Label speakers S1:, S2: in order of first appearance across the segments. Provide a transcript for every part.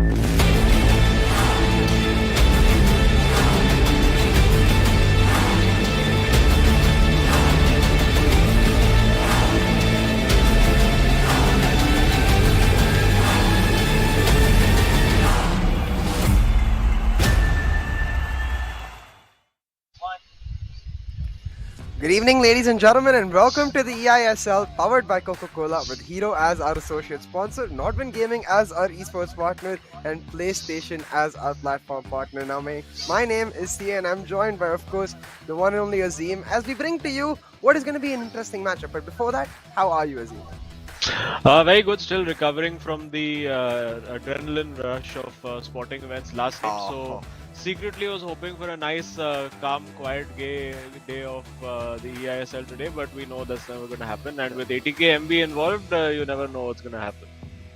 S1: Good evening, ladies and gentlemen, and welcome to the eISL powered by Coca-Cola with Hero as our associate sponsor, Nodwin Gaming as our esports partner, and PlayStation as our platform partner. Now, my name is Sia, and I'm joined by, of course, the one and only Azim as we bring to you what is going to be an interesting matchup. But before that, how are you, Azim?
S2: Very good. Still recovering from the adrenaline rush of sporting events last night. So secretly was hoping for a nice, calm, quiet day of the eISL today, but we know that's never going to happen. And with ATKMB involved, you never know what's going to happen.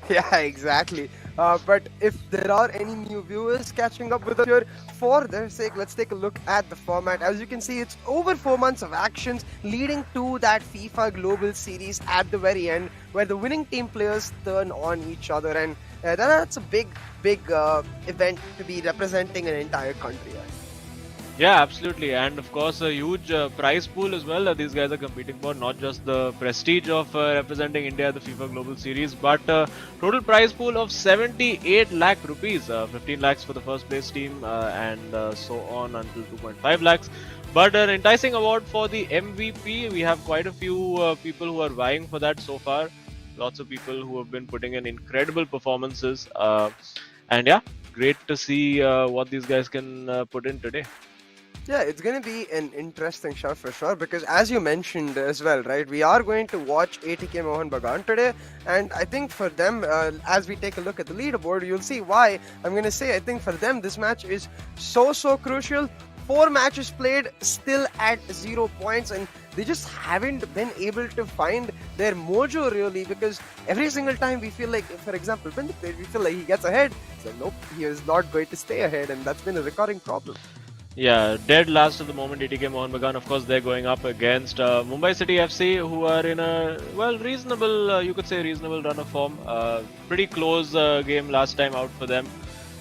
S1: Yeah, exactly. But if there are any new viewers catching up with us here, for their sake, let's take a look at the format. As you can see, it's over 4 months of actions leading to that FIFA Global Series at the very end, where the winning team players turn on each other, and that's a big event to be representing an entire country.
S2: Yeah, absolutely. And of course, a huge prize pool as well that these guys are competing for. Not just the prestige of representing India at the FIFA Global Series, but total prize pool of 78 lakh rupees. 15 lakhs for the first place team and so on until 2.5 lakhs. But an enticing award for the MVP. We have quite a few people who are vying for that so far. Lots of people who have been putting in incredible performances. And yeah, great to see what these guys can put in today.
S1: Yeah, it's going to be an interesting show for sure, because as you mentioned as well, right, we are going to watch ATK Mohan Bagan today, and I think for them, as we take a look at the leaderboard, you'll see why. I'm going to say I think for them this match is so crucial. 4 matches played, still at 0 points, and they just haven't been able to find their mojo really, because every single time we feel like, for example, when we feel like he gets ahead, it's like nope, he is not going to stay ahead, and that's been a recurring problem.
S2: Yeah, dead last at the moment, ATK Mohan Bagan. Of course, they're going up against Mumbai City FC, who are in a, well, reasonable, you could say reasonable run of form. Pretty close game last time out for them.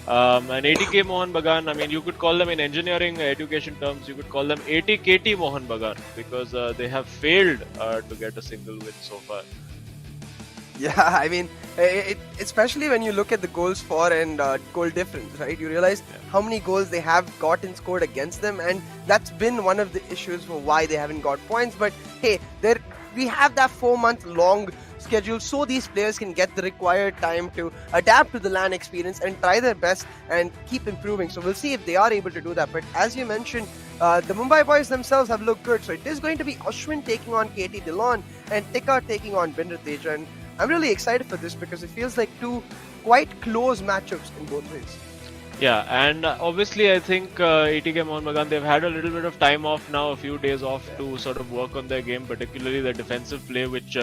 S2: And ATK Mohan Bagan, I mean, you could call them in engineering education terms, you could call them ATKT Mohan Bagan, because they have failed to get a single win so far.
S1: Yeah, I mean, especially when you look at the goals for and goal difference, right? You realize how many goals they have gotten scored against them, and that's been one of the issues for why they haven't got points. But hey, we have that 4-month long schedule, so these players can get the required time to adapt to the LAN experience and try their best and keep improving. So we'll see if they are able to do that. But as you mentioned, the Mumbai boys themselves have looked good. So it is going to be Ashwin taking on KT Dillon and Tika taking on Binder Teja. And I'm really excited for this because it feels like 2 quite close matchups in both ways.
S2: Yeah, and obviously I think ATK Mohan Bagan, they've had a little bit of time off now, a few days off to sort of work on their game, particularly the defensive play, which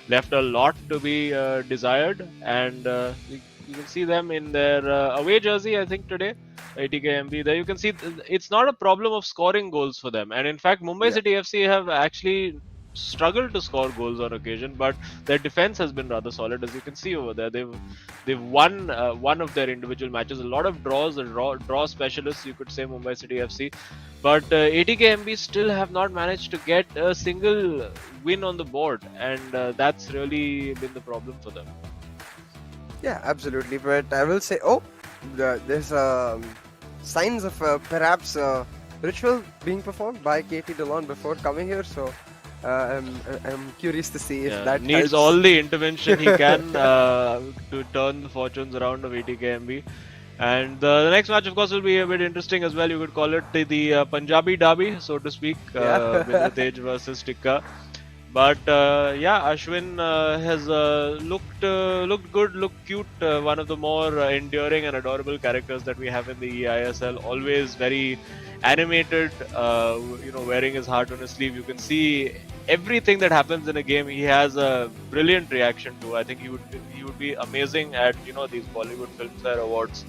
S2: left a lot to be desired. And you can see them in their away jersey, I think, today, ATKMB. There you can see it's not a problem of scoring goals for them. And in fact, Mumbai City FC have actually struggled to score goals on occasion, but their defense has been rather solid, as you can see over there. They've won one of their individual matches, a lot of draws, draw specialists, you could say, Mumbai City FC, but ATKMB still have not managed to get a single win on the board, and that's really been the problem for them.
S1: Yeah, absolutely. But I will say, there's signs of perhaps ritual being performed by KT Dillon before coming here, so I'm curious to see if that
S2: needs
S1: helps.
S2: all the intervention he can to turn the fortunes around of ATKMB. And the next match, of course, will be a bit interesting as well. You could call it the Punjabi derby, so to speak, Binder Teja versus Tika. But Ashwin has looked good, looked cute. One of the more enduring and adorable characters that we have in the eISL. Always very animated, wearing his heart on his sleeve. You can see everything that happens in a game. He has a brilliant reaction to. I think he would be amazing at these Bollywood Filmfare Awards.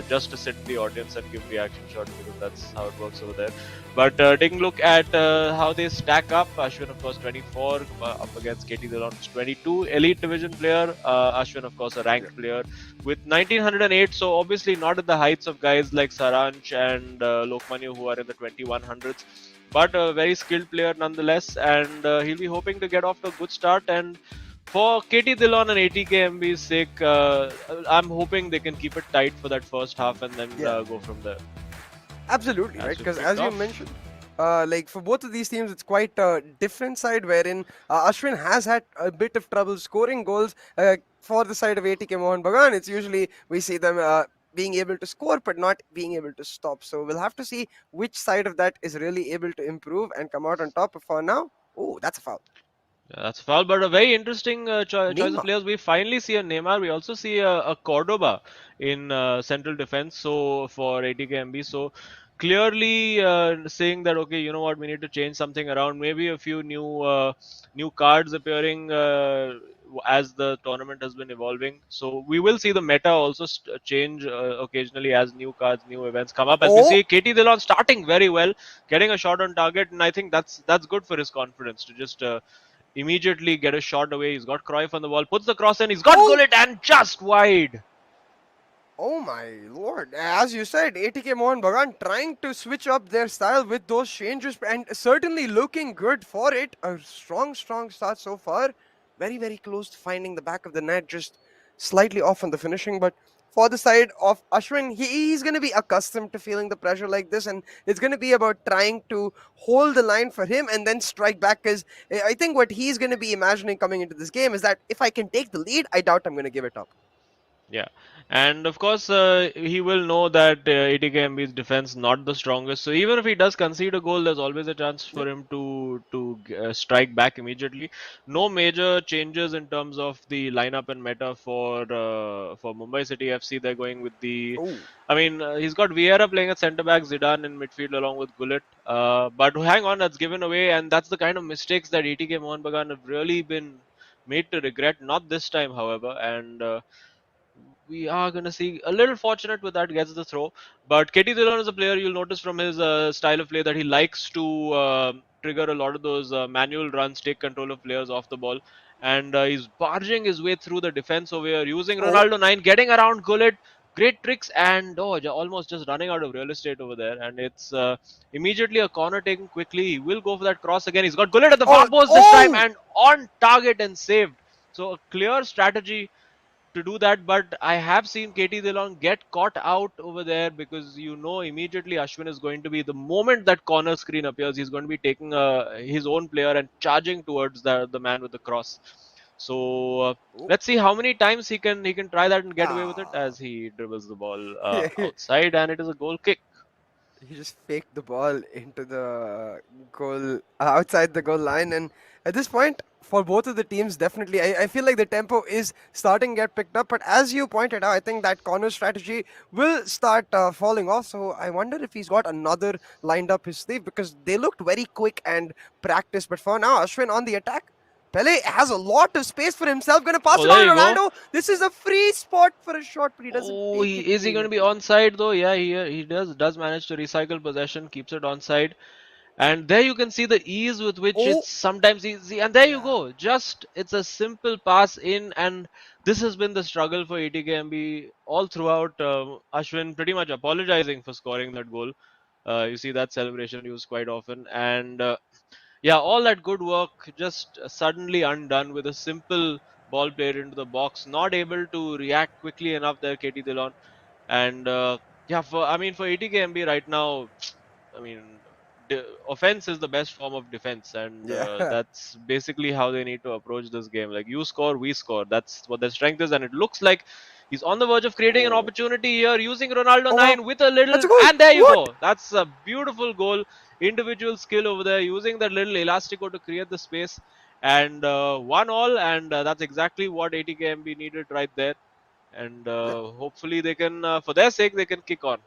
S2: just to sit in the audience and give reaction shots, because that's how it works over there. But taking a look at how they stack up, Ashwin, of course, 24 up against KT Dillon, 22. Elite division player, Ashwin, of course, a
S1: Yeah.
S2: ranked player with 1908. So obviously not at the heights of guys like Saranch and Lokmanya, who are in the 2100s. But a very skilled player nonetheless, and he'll be hoping to get off to a good start. And for KT Dillon and ATKMB's sake, I'm hoping they can keep it tight for that first half and then
S1: Yeah.
S2: go from there.
S1: Absolutely, right?
S2: As we've
S1: Because
S2: kicked
S1: as you
S2: off.
S1: mentioned, like for both of these teams, it's quite a different side wherein Ashwin has had a bit of trouble scoring goals for the side of ATK Mohan Bagan. It's usually we see them being able to score but not being able to stop. So we'll have to see which side of that is really able to improve and come out on top. For now, oh, that's a foul.
S2: Yeah, that's a foul, but a very interesting choice of
S1: Neymar.
S2: players. We finally see a Neymar. We also see a Cordoba in central defense. So for ATKMB, so clearly saying that okay, you know what, we need to change something around. Maybe a few new cards appearing as the tournament has been evolving. So we will see the meta also change occasionally as new cards, new events come up. As we
S1: Oh,
S2: see KT Dillon starting very well, getting a shot on target, and I think that's good for his confidence to just. Immediately get a shot away. He's got Cruyff on the wall, puts the cross in, he's got
S1: oh,
S2: Gullit and just wide.
S1: oh my lord. As you said, ATK Mohan Bagan trying to switch up their style with those changes and certainly looking good for it. A strong, strong start so far. Very, very close to finding the back of the net, just slightly off on the finishing. But for the side of Ashwin, he's going to be accustomed to feeling the pressure like this, and it's going to be about trying to hold the line for him and then strike back. Because I think what he's going to be imagining coming into this game is that if I can take the lead, I doubt I'm going to give it up.
S2: Yeah, and of course he will know that ATKMB's defense not the strongest. So even if he does concede a goal, there's always a chance
S1: Yep.
S2: for him to strike back immediately. No major changes in terms of the lineup and meta for Mumbai City FC. They're going with the.
S1: Oh,
S2: I mean, he's got Vieira playing at centre back, Zidane in midfield along with Gullit. But hang on, that's given away, and that's the kind of mistakes that ATK Mohan Bagan have really been made to regret. Not this time, however, and. We are going to see a little fortunate with that gets the throw. But KT Dillon is a player you'll notice from his style of play that he likes to trigger a lot of those manual runs, take control of players off the ball. And he's barging his way through the defense over here, using
S1: oh,
S2: Ronaldo 9, getting around Gullit. Great tricks and almost just running out of real estate over there. And it's immediately a corner taken quickly. He will go for that cross again. He's got Gullit at the far
S1: oh,
S2: post this time
S1: oh!
S2: and on target and saved. So a clear strategy to do that, but I have seen KT Dillon get caught out over there because you know immediately Ashwin is going to be the moment that corner screen appears, he's going to be taking his own player and charging towards the man with the cross. So
S1: Oh,
S2: let's see how many times he can try that and get away with it
S1: ah.
S2: as he dribbles the ball
S1: he
S2: outside, and it is a goal kick.
S1: just faked the ball into the goal outside the goal line. And at this point, for both of the teams, definitely, I feel like the tempo is starting to get picked up. But as you pointed out, I think that corner strategy will start falling off. So I wonder if he's got another lined up his sleeve because they looked very quick and practiced. But for now, Ashwin on the attack. Pele has a lot of space for himself. Gonna pass
S2: Oh,
S1: it
S2: there
S1: on to
S2: you go.
S1: Ronaldo. This is a free spot for a shot, but he doesn't
S2: Oh,
S1: take it
S2: is he going to be
S1: cleanly.
S2: onside though? Yeah, he does manage to recycle possession, keeps it onside. And there you can see the ease with which
S1: Oh,
S2: it's sometimes easy. And there you
S1: yeah.
S2: go. Just it's a simple pass in, and this has been the struggle for ATKMB all throughout. Ashwin pretty much apologizing for scoring that goal. You see that celebration used quite often, and yeah, all that good work just suddenly undone with a simple ball played into the box. Not able to react quickly enough there, KT Dillon. And yeah, for ATKMB right now, I mean, offense is the best form of defense, and
S1: Yeah.
S2: that's basically how they need to approach this game. Like you score, we score. That's what their strength is, and it looks like he's on the verge of creating an
S1: Oh.
S2: opportunity here, using Ronaldo
S1: Oh wow.
S2: 9 with a
S1: That's
S2: little,
S1: a goal.
S2: and there you
S1: What?
S2: go. That's a beautiful goal. Individual skill over there, using that little elastico to create the space, and 1-1, and that's exactly what ATKMB needed right there. And
S1: Yep.
S2: hopefully they can, for their sake, they can kick on.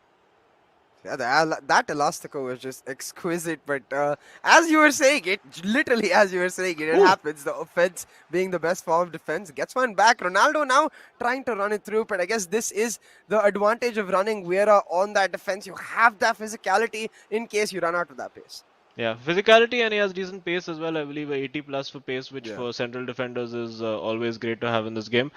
S1: Yeah, that Elastico was just exquisite. But as you were saying it, literally as you were saying it, it
S2: Ooh.
S1: happens. The offense being the best form of defense gets one back. Ronaldo now trying to run it through, but I guess this is the advantage of running Vieira on that defense. You have that physicality in case you run out of that pace.
S2: Yeah, physicality, and he has decent pace as well. I believe 80 plus for pace, which
S1: Yeah.
S2: for central defenders is always great to have in this game.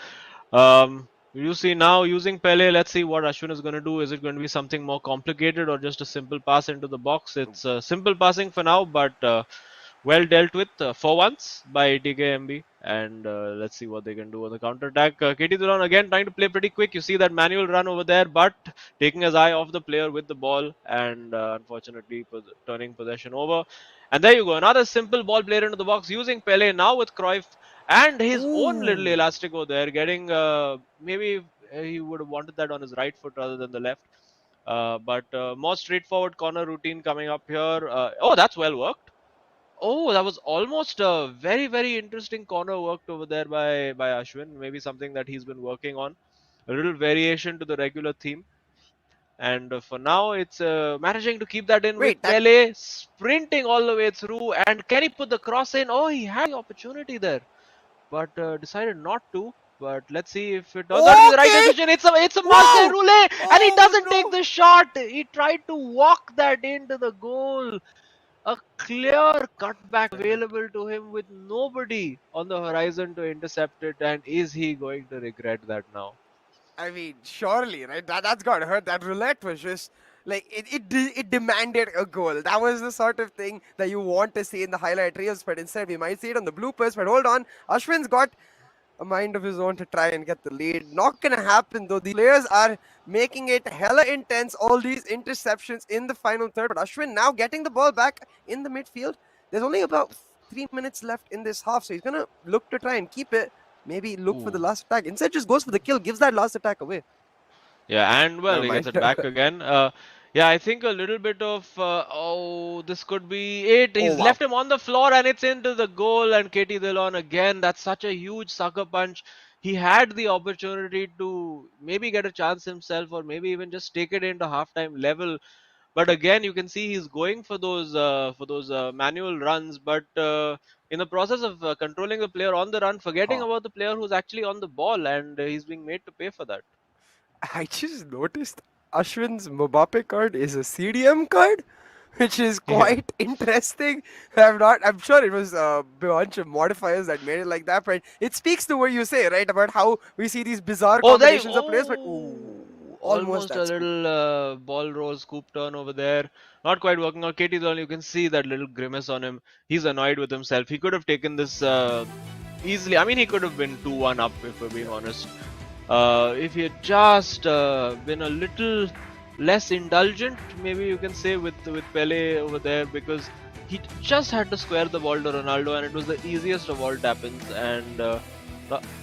S2: You see now using Pele, let's see what Ashwin is going to do. Is it going to be something more complicated or just a simple pass into the box? It's simple passing for now, but well dealt with for once by ATKMB. And let's see what they can do on the counter attack. KT Duran again trying to play pretty quick. You see that manual run over there, but taking his eye off the player with the ball and unfortunately turning possession over. And there you go, another simple ball played into the box using Pele now with Cruyff and his own little
S1: Ooh.
S2: elastico there, getting maybe he would have wanted that on his right foot rather than the left. But more straightforward corner routine coming up here. Oh, that's well worked. Oh, that was almost a very, very interesting corner worked over there by Ashwin. Maybe something that he's been working on. A little variation to the regular theme. And for now, it's managing to keep that in with
S1: Wait, that.
S2: Pele sprinting all the way through. And can he put the cross in? Oh, he had the opportunity there, but decided not to. But let's see if it turns out to be the right
S1: Okay.
S2: decision. It's a Marseille
S1: Whoa.
S2: roulette, and he
S1: Oh
S2: doesn't take
S1: no.
S2: the shot. He tried to walk that into the goal. A clear cutback available to him with nobody on the horizon to intercept it. And is he going to regret that now?
S1: I mean, surely, right? That's got to hurt. That roulette was just like it demanded a goal. That was the sort of thing that you want to see in the highlight reels, but instead we might see it on the bloopers. But hold on, Ashwin's got a mind of his own to try and get the lead. Not gonna happen though. The players are making it hella intense. All these interceptions in the final third, but Ashwin now getting the ball back in the midfield. There's only about 3 minutes left in this half, so he's gonna look to try and keep it. Maybe look for the
S2: Ooh.
S1: last attack. Instead, just goes for the kill, gives that last attack away.
S2: Yeah, and well,
S1: Never
S2: he gets
S1: mind.
S2: it back again. Yeah, I think a little bit of oh, this could be it.
S1: Oh
S2: He's
S1: wow.
S2: left him on the floor, and it's into the goal. And KT Dillon again. That's such a huge sucker punch. He had the opportunity to maybe get a chance himself, or maybe even just take it into halftime level. But again, you can see he's going for those manual runs, but in the process of controlling the player on the run, forgetting
S1: Huh.
S2: about the player who's actually on the ball, and he's being made to pay for that.
S1: I just noticed Ashwin's Mbappe card is a CDM card, which is
S2: Yeah.
S1: quite interesting. I'm sure it was a bunch of modifiers that made it like that, but it speaks to what you say, right? About how we see these bizarre
S2: Oh, there you
S1: combinations of players, but ooh,
S2: oh,
S1: almost
S2: almost a
S1: that scoop.
S2: little ball roll scoop turn over there. Not quite working out. KT Dhoni, you can see that little grimace on him. He's annoyed with himself. He could have taken this easily. I mean, he could have been 2-1 up if we're being
S1: Yeah.
S2: honest. If he had just been a little less indulgent, maybe you can say with Pele over there, because he just had to square the ball to Ronaldo, and it was the easiest of all tap-ins. And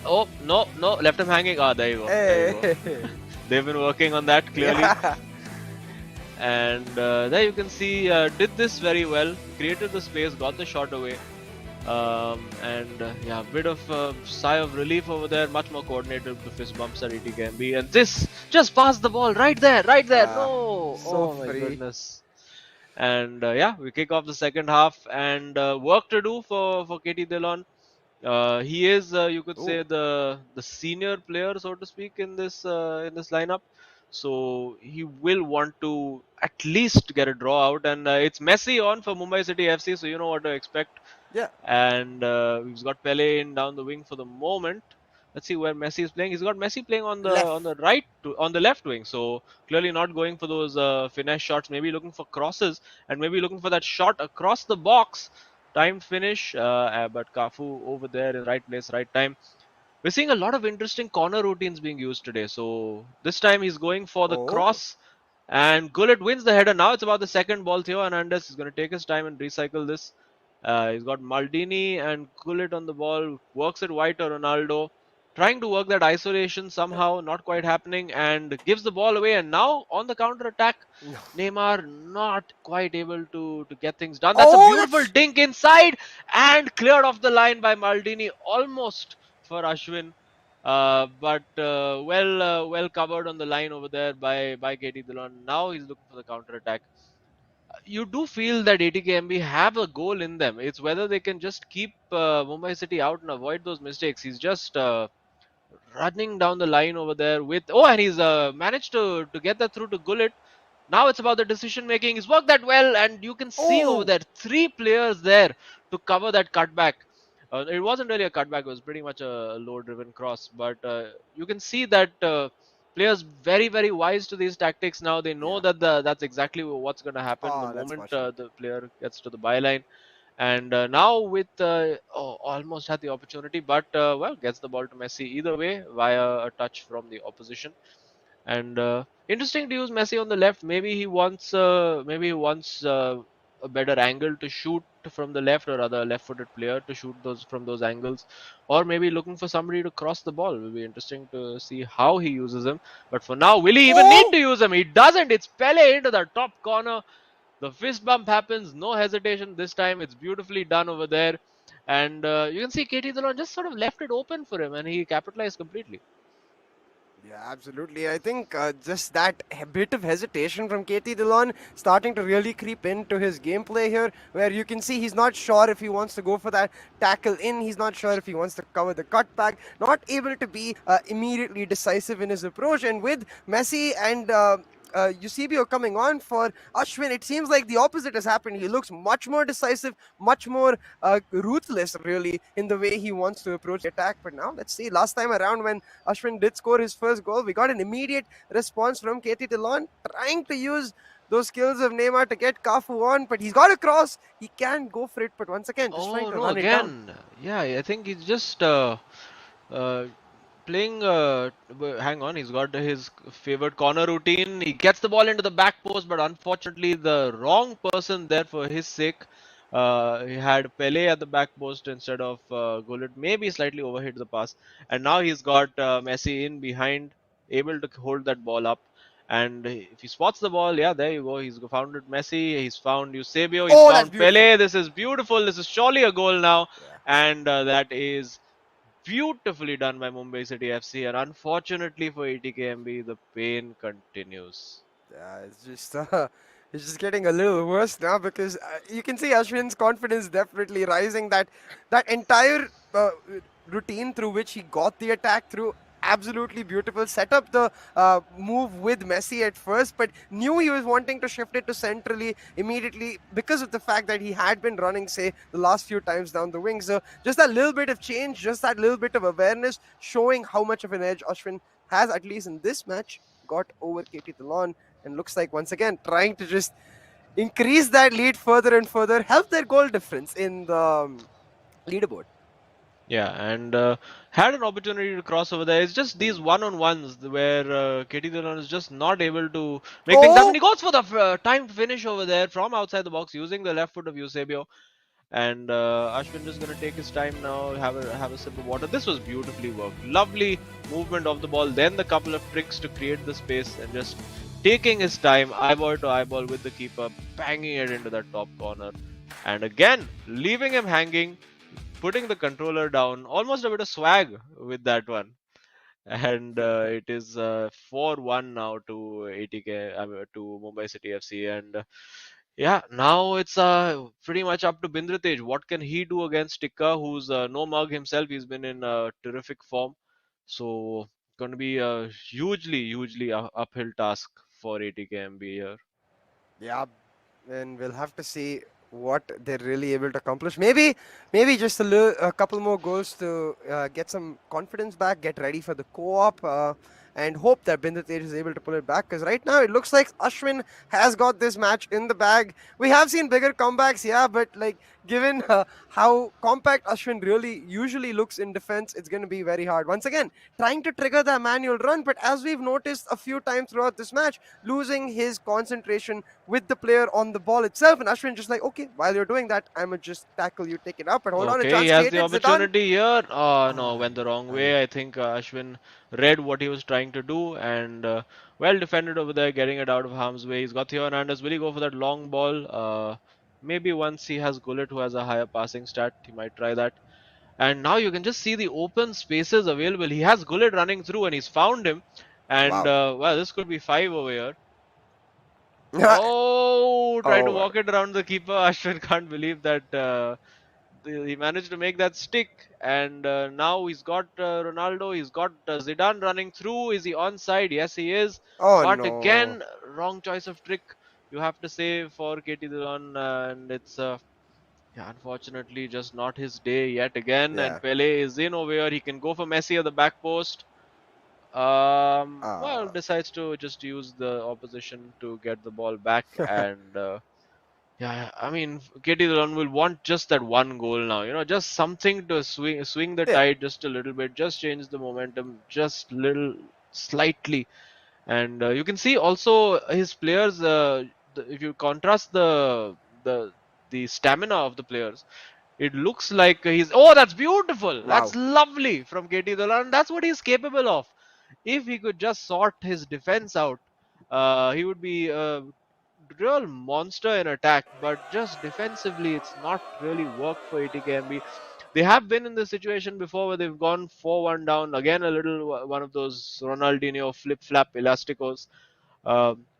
S2: oh no, left him hanging. Ah, there you go, there you go.
S1: Hey.
S2: They've been working on that clearly,
S1: Yeah.
S2: and there you can see did this very well. Created the space, got the shot away. And yeah, a bit of sigh of relief over there, much more coordinated with the fist bumps at ATKMB. And this just passed the ball right there, right there.
S1: Ah,
S2: No,
S1: so
S2: oh my
S1: free.
S2: goodness. And yeah, we kick off the second half, and work to do for KT Dillon. He is, you could
S1: Ooh.
S2: say, the senior player, so to speak, in this lineup. So he will want to at least get a draw out, and it's Messi on for Mumbai City FC, so you know what to expect.
S1: Yeah.
S2: And we've got Pele in down the wing for the moment. Let's see where Messi is playing. He's got Messi playing on
S1: Left.
S2: the on the left wing. So clearly not going for those finesse shots. Maybe looking for crosses and maybe looking for that shot across the box. Timed finish, but Cafu over there in right place, right time. We're seeing a lot of interesting corner routines being used today. So this time he's going for the
S1: Oh.
S2: cross, and Gullit wins the header. Now it's about the second ball. Theo Hernandez is going to take his time and recycle this. He's got Maldini and Gullit on the ball. Works it wide to Ronaldo. Trying to work that isolation
S1: Yeah.
S2: somehow, not quite happening, and gives the ball away. And now on the counter attack,
S1: No.
S2: Neymar not quite able to get things done. That's a
S1: Oh,
S2: beautiful
S1: that's.
S2: dink inside and cleared off the line by Maldini almost for Ashwin. But well covered on the line over there by KT Dillon. Now he's looking for the counter attack. You do feel that ATKMB have a goal in them. It's whether they can just keep Mumbai City out and avoid those mistakes. He's just running down the line over there with and he's managed to get that through to Gullit. Now it's about the decision making. He's worked that well, and you can see over
S1: Oh,
S2: there three players there to cover that cutback. It wasn't really a cutback; it was pretty much a low-driven cross. But you can see that players very wise to these tactics now. They know
S1: yeah.
S2: that that's exactly what's going to happen the
S1: Oh, that's
S2: moment
S1: much needed.
S2: the player gets to the byline. And now with almost had the opportunity, but well, gets the ball to Messi either way via a touch from the opposition. And interesting to use Messi on the left. Maybe he wants a better angle to shoot from the left, or other left-footed player to shoot those from those angles, or maybe looking for somebody to cross the ball. Will be interesting to see how he uses him. But for now, will he even need
S1: Oh,
S2: to use him? He doesn't. It's Pele into the top corner. The fist bump happens, no hesitation this time. It's beautifully done over there. And you can see KT Dillon just sort of left it open for him, and he capitalized completely.
S1: yeah, absolutely. I think just that bit of hesitation from KT Dillon starting to really creep into his gameplay here, where you can see he's not sure if he wants to go for that tackle in, he's not sure if he wants to cover the cutback, not able to be immediately decisive in his approach. And with Messi and Eusebio coming on for Ashwin, it seems like the opposite has happened. He looks much more decisive, much more ruthless, really, in the way he wants to approach the attack. But now, let's see. Last time around, when Ashwin did score his first goal, we got an immediate response from KT Dillon, trying to use those skills of Neymar to get Kafu on, but he's got a cross. He can go for it, but once again, just trying
S2: Oh
S1: to
S2: no,
S1: run it down.
S2: again. Yeah, I think he's just uh, playing. Hang on, he's got his favorite corner routine. He gets the ball into the back post, but unfortunately, the wrong person there for his sake. He had Pele at the back post instead of Gullit. Maybe slightly overhit the pass, and now he's got Messi in behind, able to hold that ball up. And if he spots the ball, yeah, there you go. He's found it Messi. He's found Eusebio. He's
S1: Oh, that's
S2: found
S1: beautiful.
S2: Pele. This is beautiful. This is surely a goal now,
S1: Yeah.
S2: and that is beautifully done by Mumbai City FC. And unfortunately for ATKMB, the pain continues.
S1: Yeah, it's just getting a little worse now because you can see Ashwin's confidence definitely rising. That entire routine through which he got the attack through, absolutely beautiful. Set up the move with Messi at first, but knew he was wanting to shift it to centrally immediately because of the fact that he had been running, say, the last few times down the wing. So just that little bit of change, just that little bit of awareness, showing how much of an edge Ashwin has, at least in this match, got over KT Dillon, and looks like once again trying to just increase that lead further and further, help their goal difference in the leaderboard.
S2: Yeah, and had an opportunity to cross over there. It's just these one-on-ones where KT Dillon is just not able to make things happen.
S1: Oh,
S2: He goes for the timed finish over there from outside the box using the left foot of Eusebio. And Ashwin just gonna take his time now, have a sip of water. This was beautifully worked. Lovely movement of the ball, then the couple of tricks to create the space, and just taking his time, eyeball to eyeball with the keeper, banging it into that top corner, and again leaving him hanging, putting the controller down. Almost a bit of swag with that one. And it is 4-1 now to ATK, to Mumbai City FC, and yeah, now it's pretty much up to Bindratej. What can he do against Tikka, who's no mug himself? He's been in terrific form. So, going to be a hugely uphill task for ATKMB here.
S1: yeah, and we'll have to see what they're really able to accomplish. Maybe just a couple more goals to get some confidence back, get ready for the co-op, and hope that Bindratej is able to pull it back. Because right now it looks like Ashwin has got this match in the bag. We have seen bigger comebacks, yeah, but like given how compact Ashwin really usually looks in defense, it's going to be very hard. Once again, trying to trigger the manual run, but as we've noticed a few times throughout this match, losing his concentration with the player on the ball itself. And Ashwin just like, okay, while you're doing that, I'm going to just tackle you, take it up, and hold on, a
S2: Okay, he
S1: chance
S2: has the
S1: created. Zidane.
S2: opportunity here. Oh no,
S1: Ah,
S2: went the wrong
S1: I mean,
S2: way. I think Ashwin read what he was trying to do, and well defended over there, getting it out of harm's way. He's got Theo Hernandez. Will he go for that long ball? Maybe once he has Gullit, who has a higher passing stat, he might try that. And now you can just see the open spaces available. He has Gullit running through and he's found him. And
S1: Wow.
S2: well, this could be 5 over here. Oh, try to
S1: Oh,
S2: walk it around the keeper. Ashwin can't believe that he managed to make that stick. And now he's got Ronaldo, he's got Zidane running through. Is he onside? Yes, he is.
S1: oh
S2: But
S1: no.
S2: again, wrong choice of trick, you have to say, for KT Dillon. And it's yeah, unfortunately just not his day yet again. And
S1: Yeah.
S2: Pele is in over here. He can go for Messi at the back post. Well,
S1: Uh,
S2: decides to just use the opposition to get the ball back. And yeah, I mean, KT Dillon will want just that one goal now. Just something to swing the
S1: yeah.
S2: tide just a little bit, just change the momentum, just little slightly. And you can see also his players. If you contrast the the stamina of the players, it looks like he's. Oh, that's beautiful. That's
S1: Wow.
S2: lovely from KT Dillon. That's what he's capable of. If he could just sort his defense out, he would be a real monster in attack. But just defensively, it's not really worked for ATKMB. They have been in this situation before where they've gone 4-1 down. Again, a little one of those Ronaldinho flip flap elasticos.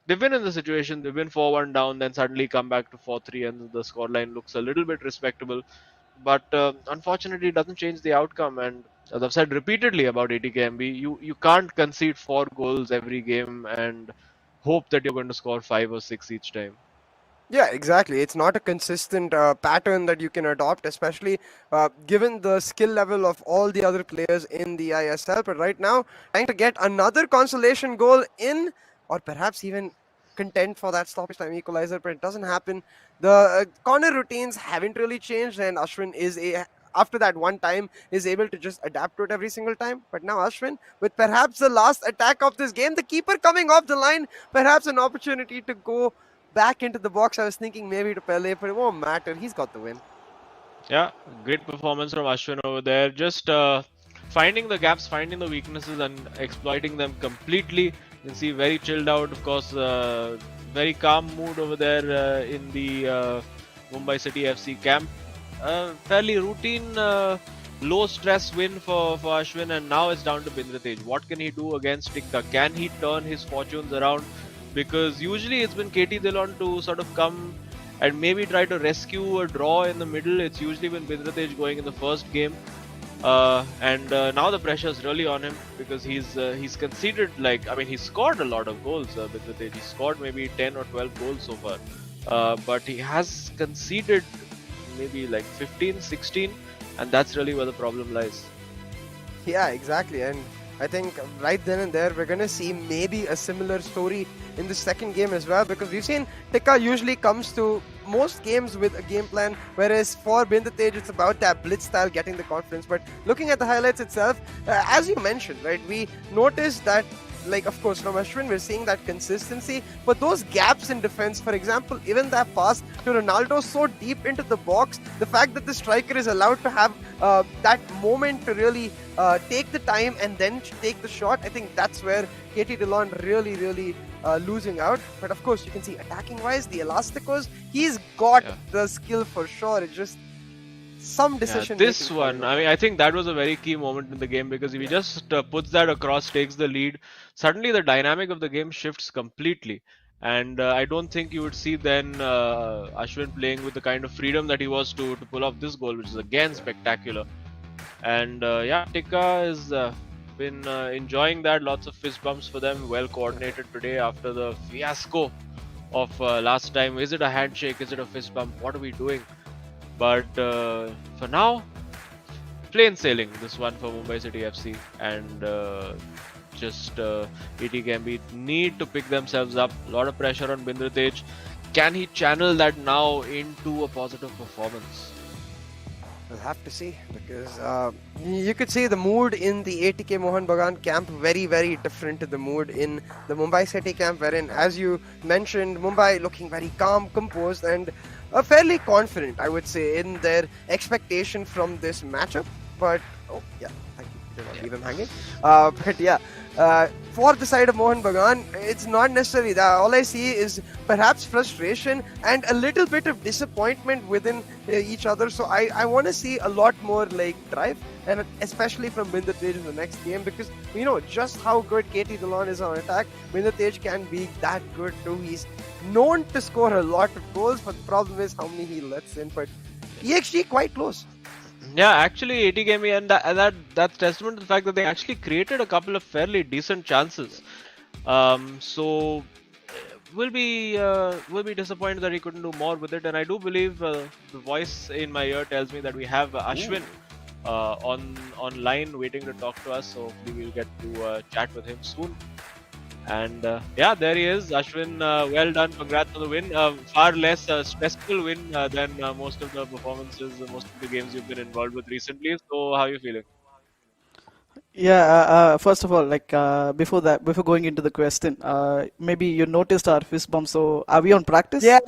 S2: They've been in the situation, they've been 4-1 down, then suddenly come back to 4-3, and the scoreline looks a little bit respectable. But unfortunately, it doesn't change the outcome. And as I've said repeatedly about ATKMB, you can't concede 4 goals every game and hope that you're going to score 5 or 6 each time.
S1: Yeah, exactly. It's not a consistent pattern that you can adopt, especially given the skill level of all the other players in the ISL. But right now, trying to get another consolation goal in, or perhaps even contend for that stoppage time equalizer, but it doesn't happen. The corner routines haven't really changed, and Ashwin is after that one time is able to just adapt to it every single time. But now Ashwin, with perhaps the last attack of this game, the keeper coming off the line, perhaps an opportunity to go back into the box. I was thinking maybe to Pele, but it won't matter. He's got the win.
S2: Yeah, great performance from Ashwin over there. Just finding the gaps, finding the weaknesses, and exploiting them completely. You can see very chilled out, of course, very calm mood over there in the Mumbai City FC camp. Fairly routine, low stress win for Ashwin, and now it's down to Bindratej. What can he do against Tikka? Can he turn his fortunes around? Because usually it's been KT Dillon to sort of come and maybe try to rescue a draw in the middle. It's usually been Bindratej going in the first game. And now the pressure is really on him because he's conceded, he's scored a lot of goals. Bindratej, he scored maybe 10 or 12 goals so far, but he has conceded maybe like 15, 16, and that's really where the problem lies.
S1: Yeah, exactly. And I think right then and there, we're going to see maybe a similar story in the second game as well, because we've seen Tikka usually comes to most games with a game plan, whereas for Bindratej, it's about that blitz style, getting the confidence. But looking at the highlights itself, as you mentioned, right, we noticed that, like, of course, from Ashwin, we're seeing that consistency, but those gaps in defense, for example, even that pass to Ronaldo so deep into the box, the fact that the striker is allowed to have that moment to really take the time and then take the shot, I think that's where KT Dillon really losing out. But of course, you can see attacking wise, the Elasticos, he's got the skill for sure. It's just some decision.
S2: This one, I think that was a very key moment in the game, because if he just puts that across, takes the lead, suddenly the dynamic of the game shifts completely. And I don't think you would see then Ashwin playing with the kind of freedom that he was to pull off this goal, which is again spectacular. And Tikka has been enjoying that. Lots of fist bumps for them. Well coordinated today after the fiasco of last time. Is it a handshake? Is it a fist bump? What are we doing? But for now, plain sailing this one for Mumbai City FC, and ATKMB need to pick themselves up. A lot of pressure on Bindratej. Can he channel that now into a positive performance?
S1: We'll have to see, because you could see the mood in the ATK Mohan Bagan camp very different to the mood in the Mumbai City camp, wherein, as you mentioned, Mumbai looking very calm, composed, and fairly confident, I would say, in their expectation from this matchup. But, thank you. Do not leave him hanging. But yeah, for the side of Mohan Bagan, it's not necessarily that. All I see is perhaps frustration and a little bit of disappointment within each other. So I want to see a lot more like drive, and especially from Binder Tej in the next game, because we know just how good KT Dillon is on attack. Binder Tej can be that good too. He's known to score a lot of goals, but the problem is how many he lets in. But EXG quite close.
S2: Yeah, actually, ATKMB, and that's testament to the fact that they actually created a couple of fairly decent chances. So will be disappointed that he couldn't do more with it. And I do believe the voice in my ear tells me that we have Ashwin online waiting to talk to us. So hopefully we'll get to chat with him soon. And yeah, there he is, Ashwin. Well done, congrats on the win. Far less stressful win than most of the performances, most of the games you've been involved with recently. So, how are you feeling?
S3: Yeah, first of all, before going into the question, maybe you noticed our fist bump. So, are we on practice?
S1: Yeah.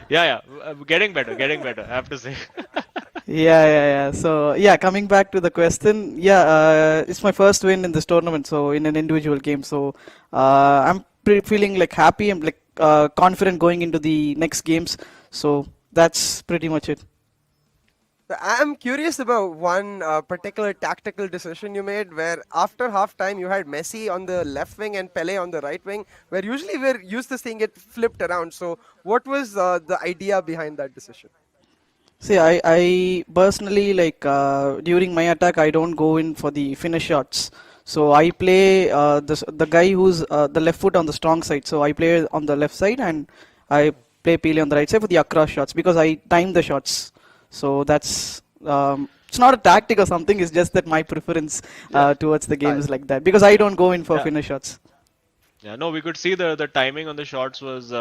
S2: Yeah, getting better, I have to say.
S3: Yeah. So, yeah, coming back to the question, yeah, it's my first win in this tournament. So, in an individual game. So, I'm feeling like happy. I'm like confident going into the next games. So, that's pretty much it.
S1: I'm curious about one particular tactical decision you made where after halftime you had Messi on the left wing and Pele on the right wing, where usually we're used to seeing it flipped around. So, what was the idea behind that decision?
S3: See, I personally during my attack, I don't go in for the finish shots. So I play the guy who's the left foot on the strong side. So I play on the left side and I play Pele on the right side for the across shots because I time the shots. So that's it's not a tactic or something. It's just that my preference towards the game is like that because I don't go in for finish shots.
S2: Yeah, no, we could see the timing on the shots was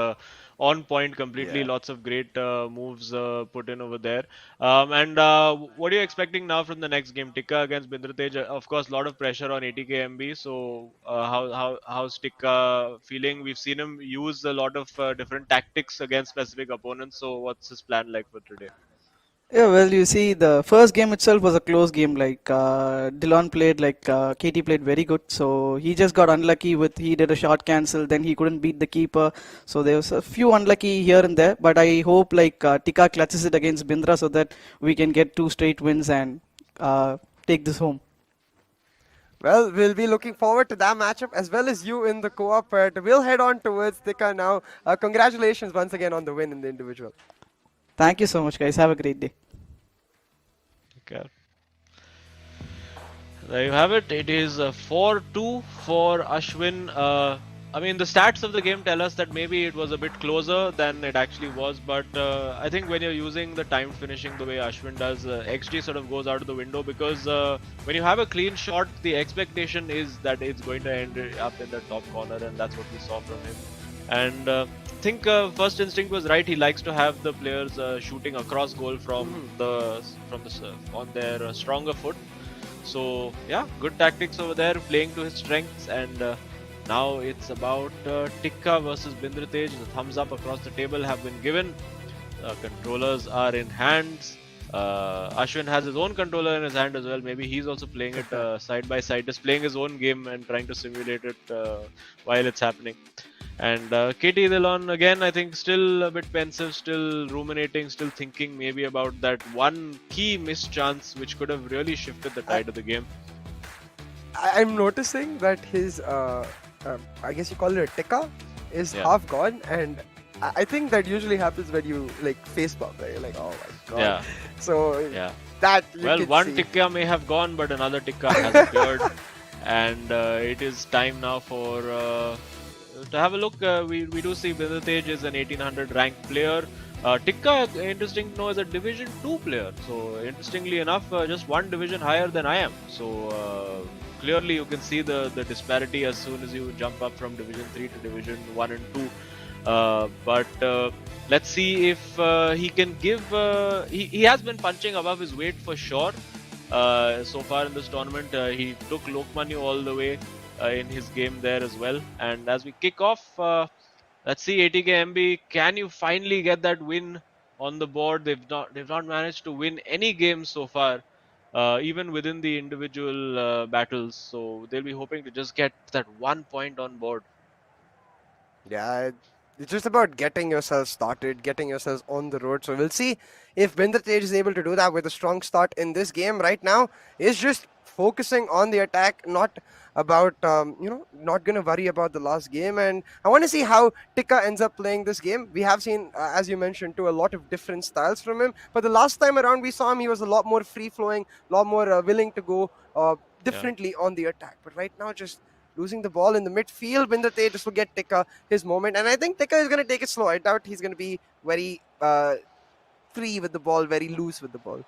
S2: on point completely.
S1: Yeah.
S2: Lots of great moves put in over there. And what are you expecting now from the next game? Tikka against Bindratej. Of course, a lot of pressure on ATKMB. So how's Tikka feeling? We've seen him use a lot of different tactics against specific opponents. So what's his plan like for today?
S3: Yeah, well, you see, the first game itself was a close game. Like Dillon played, KT played very good. So he just got unlucky with he did a shot cancel, then he couldn't beat the keeper. So there was a few unlucky here and there. But I hope Tika clutches it against Bindra so that we can get 2 straight wins and take this home.
S1: Well, we'll be looking forward to that matchup as well as you in the co-op. But we'll head on towards Tika now. Congratulations once again on the win in the individual.
S3: Thank you so much, guys. Have a great day.
S2: Okay. There you have it. It is 4-2 for Ashwin. I mean, the stats of the game tell us that maybe it was a bit closer than it actually was, but I think when you're using the timed finishing the way Ashwin does, XG sort of goes out of the window because when you have a clean shot, the expectation is that it's going to end up in the top corner, and that's what we saw from him. And I think first instinct was right. He likes to have the players shooting across goal from on their stronger foot. So yeah, good tactics over there, playing to his strengths, and now it's about Tikka versus Bindratej. The thumbs up across the table have been given. Controllers are in hands. Ashwin has his own controller in his hand as well. Maybe he's also playing it side by side, just playing his own game and trying to simulate it while it's happening. And KT Dillon again, I think still a bit pensive, still ruminating, still thinking maybe about that one key missed chance which could have really shifted the tide of the game.
S1: I'm noticing that his, I guess you call it a tikka, is half gone, and I think that usually happens when you face bump, right? You're like, oh my god.
S2: Yeah.
S1: So that you
S2: one
S1: see.
S2: tikka may have gone, but another tikka has appeared, and it is time now for to have a look. We do see Bindratej is an 1800 ranked player. Tikka, interesting to know, is a Division 2 player. So interestingly enough, just one division higher than I am. So clearly you can see the disparity as soon as you jump up from Division 3 to Division 1 and 2. But let's see if he can give. He has been punching above his weight for sure. So far in this tournament, he took Lokmanya all the way in his game there as well. And as we kick off, let's see, ATKMB, can you finally get that win on the board? They've not managed to win any games so far. even within the individual battles. So they'll be hoping to just get that 1 point on board.
S1: Yeah, it's just about getting yourself started, getting yourselves on the road. So we'll see if Binder Tej is able to do that with a strong start in this game. Right now, is just focusing on the attack, not about not gonna worry about the last game. And I want to see how Tika ends up playing this game. We have seen, as you mentioned, a lot of different styles from him. But the last time around we saw him, he was a lot more free flowing, a lot more willing to go
S2: Yeah.
S1: differently on the attack. But right now, just losing the ball in the midfield. Binder Tej just will get Tika his moment. And I think Tika is going to take it slow. I doubt he's going to be very free with the ball, very loose with the ball.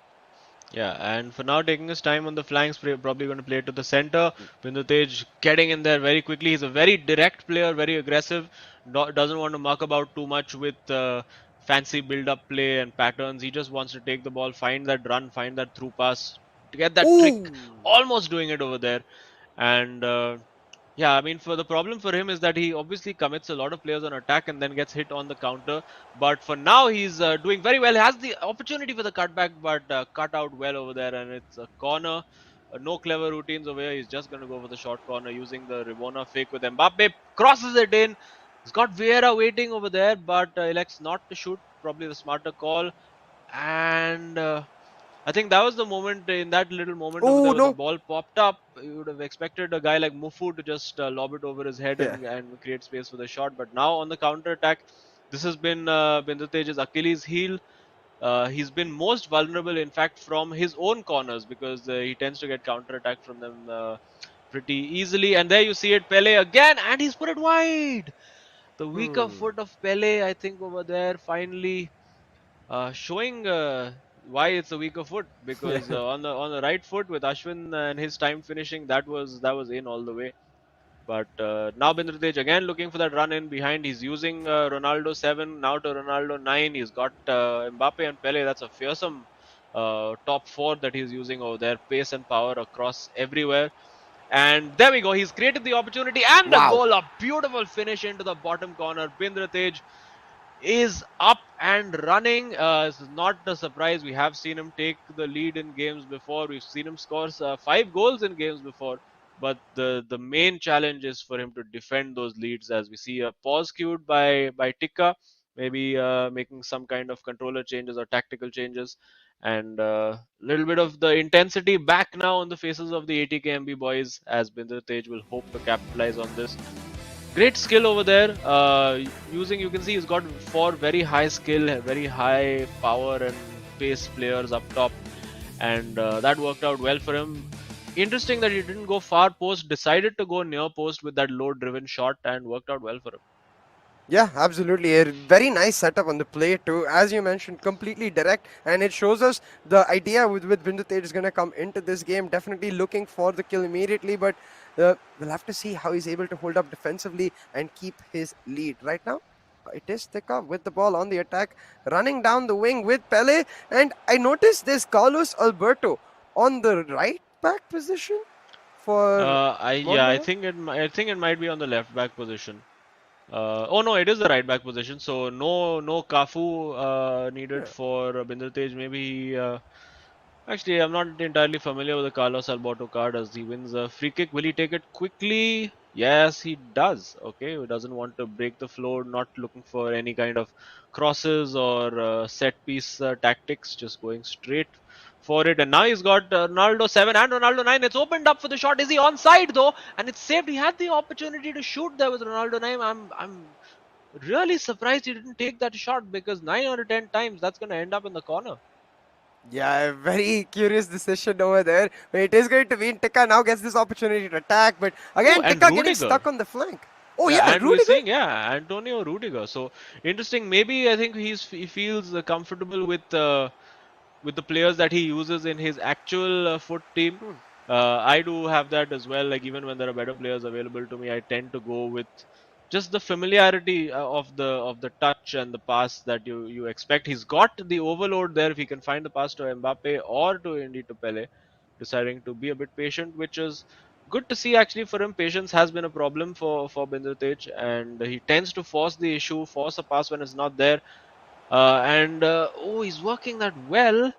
S2: Yeah, and for now, taking his time on the flanks, probably going to play to the center.
S1: Mm.
S2: Bindutej getting in there very quickly. He's a very direct player, very aggressive. Doesn't want to muck about too much with fancy build-up play and patterns. He just wants to take the ball, find that run, find that through pass, to get that trick.
S1: Ooh!
S2: Almost doing it over there, and yeah, I mean, for the problem for him is that he obviously commits a lot of players on attack and then gets hit on the counter. But for now, he's doing very well. He has the opportunity for the cutback, but cut out well over there, and it's a corner. No clever routines over here. He's just going to go for the short corner using the Ribona fake with Mbappe. Crosses it in. He's got Vieira waiting over there, but elects not to shoot. Probably the smarter call. And I think that was the moment, in that little moment over
S1: Oh,
S2: there, when the
S1: no!
S2: ball popped up. You would have expected a guy like Mufu to just lob it over his head
S1: Yeah.
S2: and create space for the shot. But now on the counter attack, this has been Bindutej's Achilles heel. He's been most vulnerable, in fact, from his own corners, because he tends to get counter attack from them pretty easily. And there you see it, Pele again, and he's put it wide. The weaker
S1: Hmm.
S2: foot of Pele, I think, over there, finally showing why it's a weaker foot, because on the right foot with Ashwin and his time finishing, that was in all the way. But now Bindratej again looking for that run in behind. He's using Ronaldo 7 now to Ronaldo 9. He's got Mbappe and Pele. That's a fearsome top four that he's using over there. Pace and power across everywhere. And there we go. He's created the opportunity and a
S1: Wow.
S2: goal. A beautiful finish into the bottom corner. Bindratej is up and running. It's not a surprise. We have seen him take the lead in games before. We've seen him score 5 goals in games before. But the main challenge is for him to defend those leads, as we see a pause cued by Tikka, maybe making some kind of controller changes or tactical changes, and a little bit of the intensity back now on the faces of the ATKMB boys, as Binder Tej will hope to capitalize on this. Great skill over there. Using, you can see he's got 4 very high skill, very high power and pace players up top, and that worked out well for him. Interesting that he didn't go far post, decided to go near post with that low driven shot, and worked out well for him.
S1: Yeah, absolutely. A very nice setup on the play too. As you mentioned, completely direct, and it shows us the idea with Binder Tej is going to come into this game. Definitely looking for the kill immediately, but we'll have to see how he's able to hold up defensively and keep his lead. Right now, it is Tika with the ball on the attack, running down the wing with Pele, and I noticed there's Carlos Alberto on the right back position for
S2: I
S1: Monmouth.
S2: think it might be on the left back position. Oh no, it is the right back position. So no Kafu needed
S1: Yeah.
S2: for Binder Tej. Maybe actually, I'm not entirely familiar with the Carlos Alberto card, as he wins a free kick. Will he take it quickly? Yes, he does. Okay, he doesn't want to break the flow, not looking for any kind of crosses or set piece tactics, just going straight for it. And now he's got Ronaldo 7 and Ronaldo 9. It's opened up for the shot. Is he onside though? And it's saved. He had the opportunity to shoot there with Ronaldo 9. I'm really surprised he didn't take that shot, because 9 out of 10 times that's going to end up in the corner.
S1: Yeah, very curious decision over there. But it is going to mean Tika now gets this opportunity to attack, but
S2: Oh,
S1: again,
S2: and
S1: Tika getting
S2: Rudiger.
S1: stuck on the flank. Oh
S2: Yeah,
S1: yeah,
S2: and we're
S1: Rudiger.
S2: seeing, yeah, Antonio Rudiger. So interesting. Maybe I think he feels comfortable with the players that he uses in his actual foot team.
S1: Hmm.
S2: I do have that as well. Like, even when there are better players available to me, I tend to go with just the familiarity of the touch and the pass that you expect. He's got the overload there. If he can find the pass to Mbappe or to indeed to Pele, deciding to be a bit patient, which is good to see actually for him. Patience has been a problem for Bindratej, and he tends to force the issue, force a pass when it's not there. And oh, he's working that well.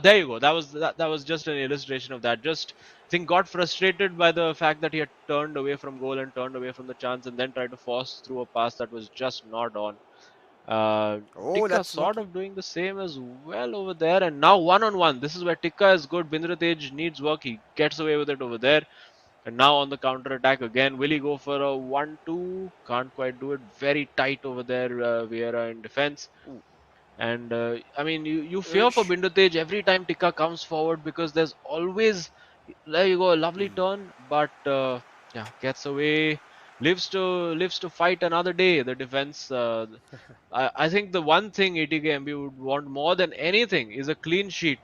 S2: There you go. That was just an illustration of that. Just I think got frustrated by the fact that he had turned away from goal and turned away from the chance, and then tried to force through a pass that was just not on. Uh,
S1: Oh,
S2: Tikka
S1: that's
S2: sort
S1: lucky.
S2: of doing the same as well over there, and now one on one. This is where Tikka is good. Bindratej needs work. He gets away with it over there, and now on the counter attack again. Will he go for a 1-2? Can't quite do it. Very tight over there, Vieira in defense.
S1: Ooh.
S2: And I mean, you fear for
S1: Sh-
S2: Bindratej every time Tikka comes forward because there's always there you go a lovely turn, but yeah, gets away, lives to fight another day. The defense. I think the one thing ATKMB would want more than anything is a clean sheet,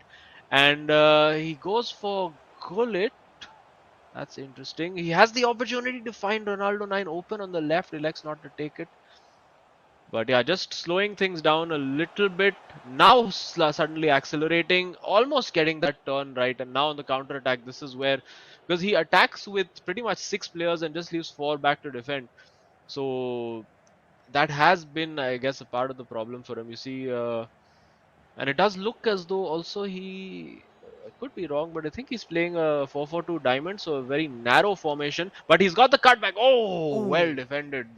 S2: and he goes for Gullit. That's interesting. He has the opportunity to find Ronaldo 9 open on the left, elects not to take it. But yeah, just slowing things down a little bit. Now suddenly accelerating, almost getting that turn right. And now on the counter attack, this is where because he attacks with pretty much 6 players and just leaves 4 back to defend. So that has been, I guess, a part of the problem for him. You see, and it does look as though also he. I could be wrong, but I think he's playing a 4-4-2 diamond, so a very narrow formation. But he's got the cutback. Oh, well
S1: Ooh.
S2: defended.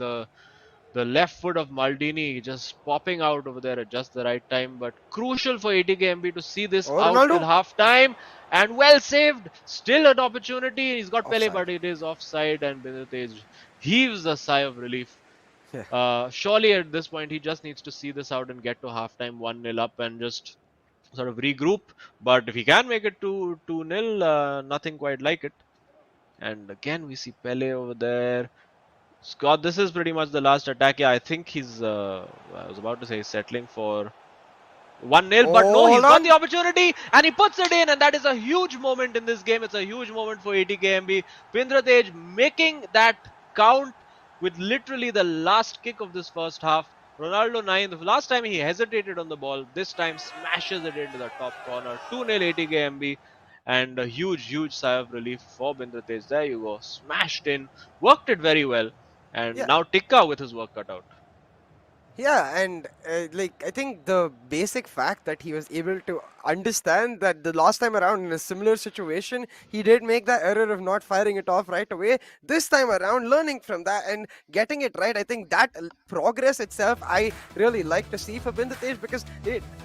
S2: The left foot of Maldini just popping out over there at just the right time, but crucial for ATKMB to see this
S1: Oh,
S2: out till
S1: Ronaldo.
S2: half time and well saved. Still an opportunity. He's got Pele,
S1: Offside.
S2: but it is offside, and Benitez heaves a sigh of relief.
S1: Yeah.
S2: Surely at this point he just needs to see this out and get to halftime 1-0 up and just sort of regroup. But if he can make it to 2-0, nothing quite like it. And again we see Pele over there. Scott, this is pretty much the last attack. Yeah, I think he's. I was about to say he's settling for 1-0, but no,
S1: Oh,
S2: he's
S1: hold
S2: got the
S1: on.
S2: opportunity and he puts it in, and that is a huge moment in this game. It's a huge moment for ATKMB. Pindratej making that count with literally the last kick of this first half. Ronaldo 9, the last time he hesitated on the ball, this time smashes it into the top corner. 2-0 ATKMB, and a huge sigh of relief for Pindratej. There you go, smashed in, worked it very well, and
S1: Yeah.
S2: now Tikka with his work cut out.
S1: Yeah, and like I think the basic fact that he was able to understand that the last time around in a similar situation, he did make that error of not firing it off right away. This time around, learning from that and getting it right, I think that progress itself, I really like to see for Bindratej because,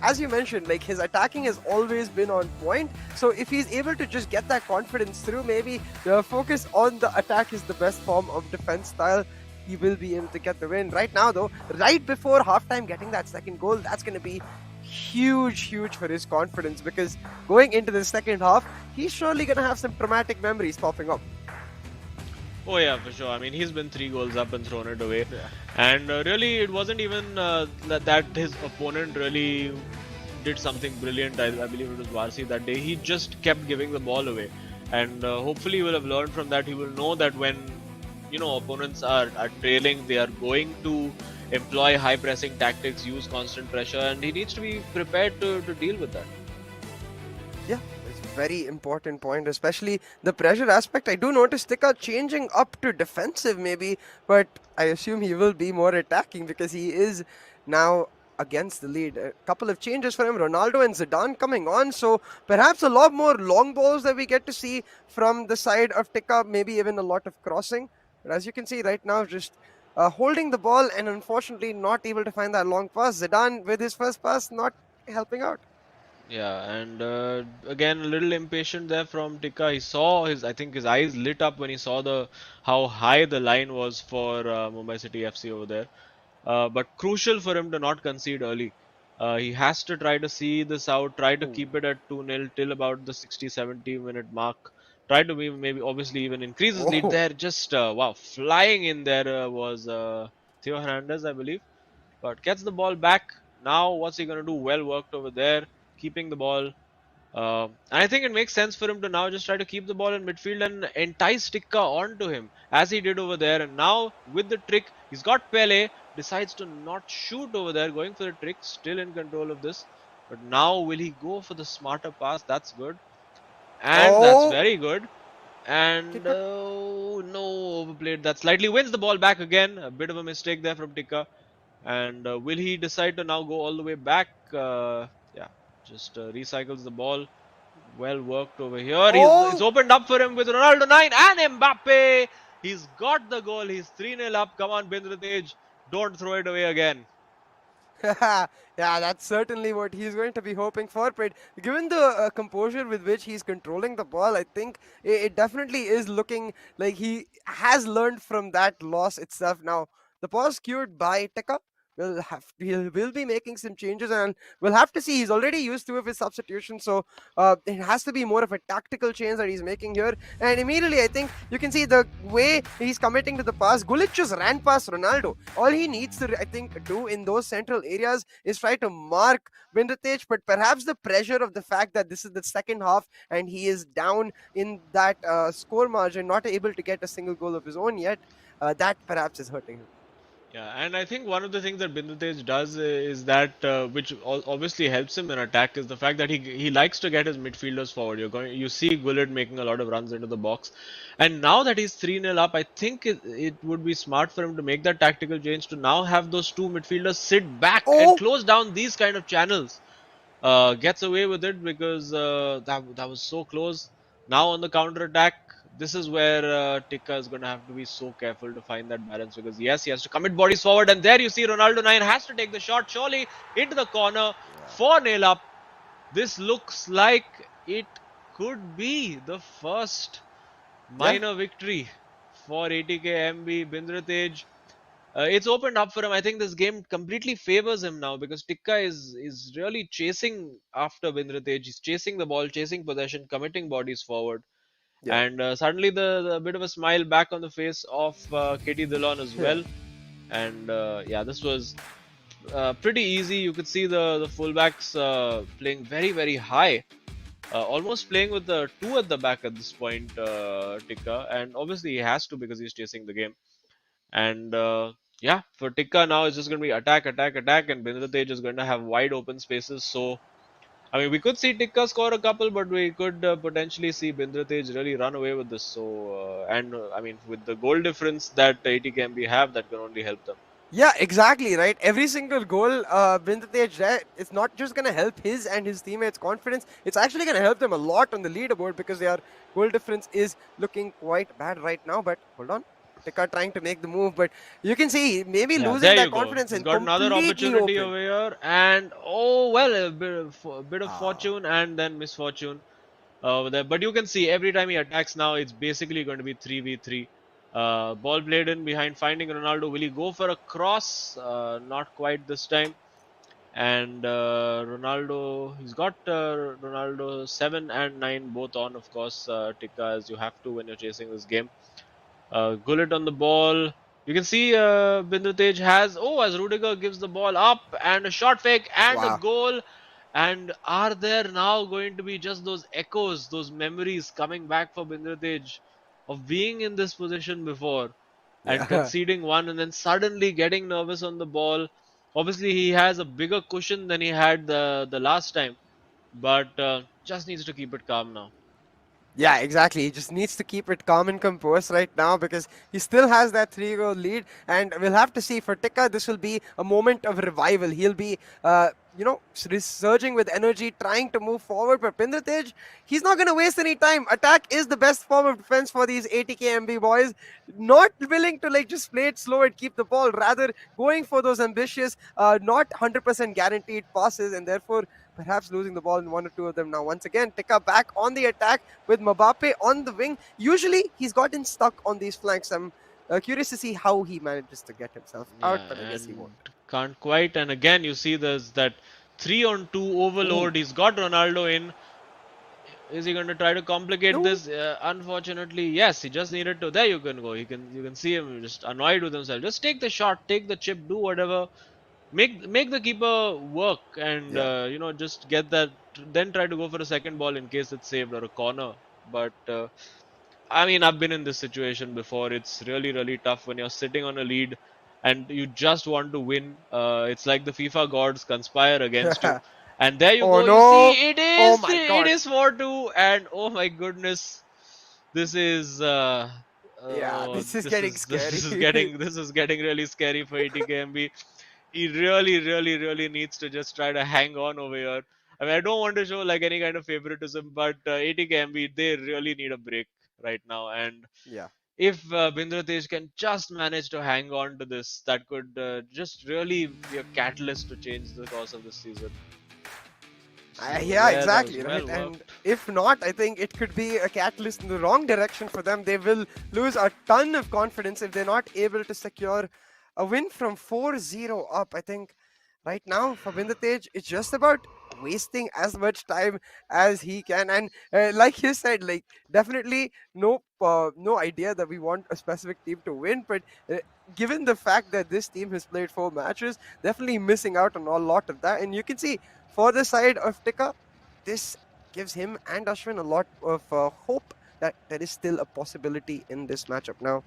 S1: as you mentioned, like his attacking has always been on point. So if he's able to just get that confidence through, maybe the focus on the attack is the best form of defense style. He will be able to get the win. Right now, though, right before halftime, getting that second goal, that's going to be huge for his confidence because going into the second half, he's surely going to have some traumatic memories popping up.
S2: Oh yeah, for sure. I mean, he's been 3 goals up and thrown it away,
S1: Yeah.
S2: and really, it wasn't even that his opponent really did something brilliant. I believe it was Varsi that day. He just kept giving the ball away, and hopefully, he will have learned from that. He will know that when opponents are trailing, they are going to employ high pressing tactics, use constant pressure, and he needs to be prepared to deal with that.
S1: Yeah, it's a very important point, especially the pressure aspect. I do notice Tika changing up to defensive maybe, but I assume he will be more attacking because he is now against the lead. A couple of changes for him, Ronaldo and Zidane coming on, so perhaps a lot more long balls that we get to see from the side of Tika, maybe even a lot of crossing. But as you can see right now, just holding the ball and unfortunately not able to find that long pass. Zidane with his first pass not helping out.
S2: Yeah, and again, a little impatient there from Tika. He saw I think his eyes lit up when he saw how high the line was for Mumbai City FC over there. But crucial for him to not concede early. He has to try to see this out, try to
S1: Ooh.
S2: keep it at 2-0 till about the 60, 70-minute mark. Try to maybe obviously even increase his lead
S1: Oh.
S2: there. Just wow, flying in there was Theo Hernandez, I believe, but gets the ball back. Now, what's he going to do? Well worked over there, keeping the ball. And I think it makes sense for him to now just try to keep the ball in midfield and entice Tikka onto him as he did over there. And now, with the trick, he's got Pele, decides to not shoot over there, going for the trick, still in control of this. But now, will he go for the smarter pass? That's good. And that's
S1: Oh,
S2: very good. And
S1: keep it.
S2: no, overplayed. That slightly wins the ball back again. A bit of a mistake there from Tikka. And will he decide to now go all the way back? Yeah, just recycles the ball. Well worked over here. It's
S1: Oh,
S2: opened up for him with Ronaldo 9 and Mbappe. He's got the goal. He's 3-0 up. Come on, Bindratej. Don't throw it away again.
S1: yeah, that's certainly what he's going to be hoping for. But given the composure with which he's controlling the ball, I think it definitely is looking like he has learned from that loss itself. Now, the ball skewed by Teka. We'll be making some changes, and we'll have to see. He's already used two of his substitutions, so it has to be more of a tactical change that he's making here. And immediately, I think you can see the way he's committing to the pass. Gullit just ran past Ronaldo. All he needs to, I think, do in those central areas is try to mark Bindratej, but perhaps the pressure of the fact that this is the second half and he is down in that score margin, not able to get a single goal of his own yet, that perhaps is hurting him.
S2: Yeah, and I think one of the things that Bindratej does is that, which obviously helps him in attack, is the fact that he likes to get his midfielders forward. You see Gullit making a lot of runs into the box, and now that he's 3-0 up, I think it would be smart for him to make that tactical change to now have those two midfielders sit back and
S1: Oh,
S2: close down these kind of channels. Gets away with it because that was so close. Now on the counter attack, this is where Tikka is going to have to be so careful to find that balance, because yes, he has to commit bodies forward, and there you see Ronaldo 9 has to take the shot surely into the corner for nail up. This looks like it could be the first
S1: yeah.
S2: minor victory for ATKMB. Bindratej, it's opened up for him. I think this game completely favors him now, because Tikka is really chasing after Bindratej. He's chasing the ball, chasing possession, committing bodies forward,
S1: Yeah.
S2: and suddenly the bit of a smile back on the face of Katie Dillon as
S1: Yeah.
S2: well. And yeah, this was pretty easy. You could see the fullbacks playing very high, almost playing with the two at the back at this point, Tikka, and obviously he has to because he's chasing the game. And yeah, for Tikka now it's just going to be attack, and Bindratej is going to have wide open spaces. So I mean, we could see Tikka score a couple, but we could potentially see Bindratej really run away with this. So and I mean, with the goal difference that ATKMB have, that can only help them.
S1: Yeah, exactly, right. Every single goal Bindratej, it's not just going to help his and his teammates' confidence. It's actually going to help them a lot on the leaderboard because their goal difference is looking quite bad right now. But hold on. Tikka trying to make the move, but you can see maybe
S2: Yeah,
S1: losing
S2: there
S1: that
S2: you go.
S1: confidence
S2: He's
S1: and
S2: got another
S1: completely
S2: opportunity
S1: open.
S2: over here, and oh well, a bit of
S1: Ah,
S2: fortune and then misfortune over there. But you can see every time he attacks now, it's basically going to be 3v3. Ball played in behind, finding Ronaldo. Will he go for a cross? Not quite this time. And Ronaldo, he's got Ronaldo 7 and 9 both on, of course, Tikka, as you have to when you're chasing this game. Gullit on the ball. You can see Bindratej has, oh, as Rudiger gives the ball up, and a shot fake and a
S1: wow.
S2: goal. And are there now going to be just those echoes, those memories coming back for Bindratej of being in this position before and
S1: Yeah.
S2: conceding one and then suddenly getting nervous on the ball? Obviously, he has a bigger cushion than he had the last time, but just needs to keep it calm now.
S1: Yeah, exactly. He just needs to keep it calm and composed right now because he still has that 3 goal lead. And we'll have to see for Tikka, this will be a moment of revival. He'll be, resurging with energy, trying to move forward. But Bindratej, he's not going to waste any time. Attack is the best form of defense for these ATKMB boys. Not willing to like just play it slow and keep the ball, rather going for those ambitious, not 100% guaranteed passes, and therefore perhaps losing the ball in one or two of them. Now, once again, Tikka back on the attack with Mbappe on the wing. Usually, he's gotten stuck on these flanks. I'm curious to see how he manages to get himself out,
S2: Yeah,
S1: but I guess he
S2: and
S1: won't.
S2: can't quite. And again, you see there's that 3-on-2
S1: Ooh,
S2: overload. He's got Ronaldo in. Is he going to try to complicate
S1: no.
S2: this? Unfortunately, yes. He just needed to. There you can go. You can see him just annoyed with himself. Just take the shot, take the chip, do whatever. Make the keeper work, and
S1: Yeah.
S2: just get that. Then try to go for a second ball in case it's saved or a corner. But I mean, I've been in this situation before. It's really tough when you're sitting on a lead and you just want to win. It's like the FIFA gods conspire against you. And there you
S1: Oh
S2: go. You
S1: no.
S2: see, it
S1: Oh
S2: is
S1: my
S2: three, it
S1: god.
S2: is 4-2, and oh my goodness, this is
S1: Yeah, this is getting scary.
S2: this is getting really scary for ATKMB. He really needs to just try to hang on over here. I mean, I don't want to show like any kind of favoritism, but ATKMB, they really need a break right now. And
S1: Yeah.
S2: if Bindratej can just manage to hang on to this, that could just really be a catalyst to change the course of this season. So,
S1: Yeah,
S2: yeah, that was
S1: exactly,
S2: well
S1: right. And
S2: worked.
S1: if not, I think it could be a catalyst in the wrong direction for them. They will lose a ton of confidence if they're not able to secure a win from 4-0 up. I think right now for Vindatej, it's just about wasting as much time as he can. And like you said, like definitely no idea that we want a specific team to win, but given the fact that this team has played 4 matches, definitely missing out on a lot of that. And you can see for the side of Tika, this gives him and Ashwin a lot of hope that there is still a possibility in this matchup now.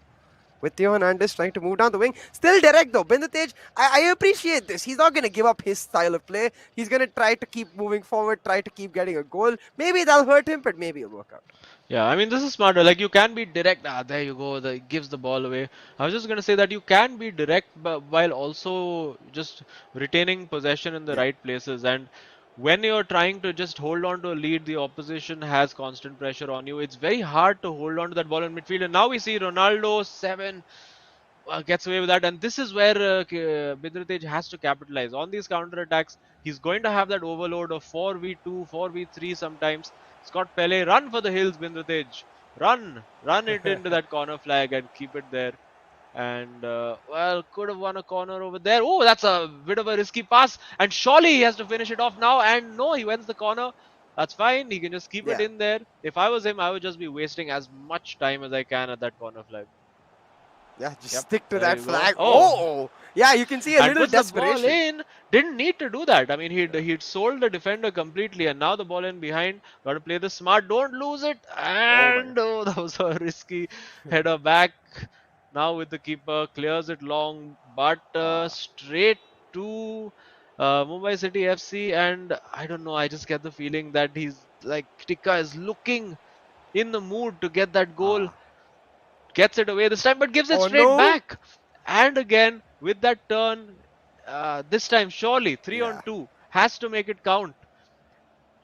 S1: With Theo Hernandez trying to move down the wing. Still direct though. Bindratej, I appreciate this. He's not going to give up his style of play. He's going to try to keep moving forward, try to keep getting a goal. Maybe that'll hurt him, but maybe it'll work out.
S2: Yeah, I mean, this is smarter. Like, you can be direct. There you go. It gives the ball away. I was just going to say that you can be direct, but while also just retaining possession in the
S1: Yeah.
S2: right places. And when you're trying to just hold on to a lead, the opposition has constant pressure on you. It's very hard to hold on to that ball in midfield. And now we see Ronaldo 7 gets away with that, and this is where Bindratej has to capitalize on these counter attacks. He's going to have that overload of 4v2, 4v3 sometimes. Scott Pele, run for the hills, Bindratej. Run it into that corner flag and keep it there. And well, could have won a corner over there. Oh, that's a bit of a risky pass, and surely he has to finish it off now. And no, he wins the corner. That's fine. He can just keep it
S1: Yeah.
S2: in there. If I was him, I would just be wasting as much time as I can at that corner flag.
S1: Yeah, just
S2: Yep,
S1: stick to
S2: there
S1: that
S2: you go.
S1: flag.
S2: Oh,
S1: Oh, yeah, you can see a
S2: and
S1: little
S2: puts the ball
S1: desperation.
S2: in. Didn't need to do that. I mean, he'd sold the defender completely, and now the ball in behind. Got to play this smart. Don't lose it.
S1: Oh my
S2: And oh, that was a risky header back. Now with the keeper, clears it long, but
S1: God.
S2: straight to Mumbai City FC. And I don't know. I just get the feeling that he's like Tika is looking in the mood to get that goal.
S1: Ah.
S2: Gets it away this time, but gives it
S1: Oh
S2: straight
S1: no.
S2: back. And again, with that turn, this time surely 3 on
S1: Yeah.
S2: 2 has to make it count.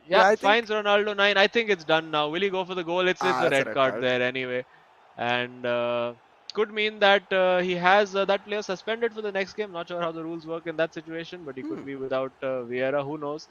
S1: Yeah,
S2: Yeah,
S1: I think
S2: finds Ronaldo 9. I think it's done now. Will he go for the goal? It's a
S1: that's a
S2: red
S1: red
S2: card
S1: card.
S2: there anyway, and could mean that he has that player suspended for the next game. Not sure how the rules work in that situation, but he could
S1: Hmm.
S2: be without Vieira. Who knows?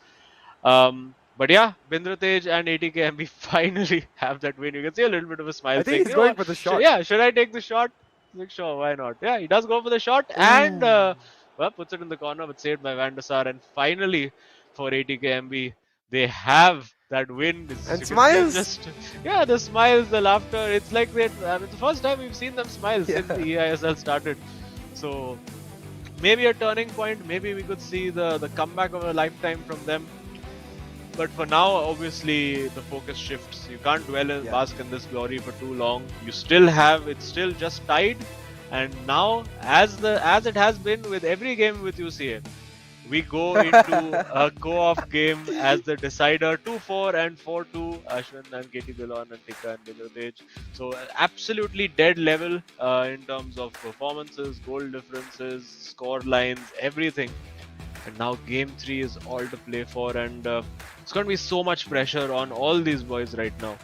S2: But yeah, Bindratej and ATKMB finally have that win. You can see a little bit of a smile
S1: I think
S2: saying,
S1: he's
S2: you know
S1: going
S2: what,
S1: for the shot.
S2: yeah, should I take the shot? Like, sure, why not? Yeah, he does go for the shot and
S1: Ooh.
S2: well, puts it in the corner, but saved by Van der Sar. And finally, for ATKMB, they have that win.
S1: And
S2: You can see
S1: smiles.
S2: just, yeah, the smiles, the laughter. It's like it's the first time we've seen them smile since the
S1: Yeah.
S2: eISL started. So maybe a turning point. Maybe we could see the comeback of a lifetime from them. But for now, obviously, the focus shifts. You can't dwell and
S1: Yeah.
S2: bask in this glory for too long. You still have it's still just tied, and now, as it has been with every game with UCA, we go into a co-op game as the decider. 2-4 and 4-2. Ashwin and KT Dhillon and Tika and Bindratej. So absolutely dead level in terms of performances, goal differences, score lines, everything. And now game 3 is all to play for, and it's going to be so much pressure on all these boys right now.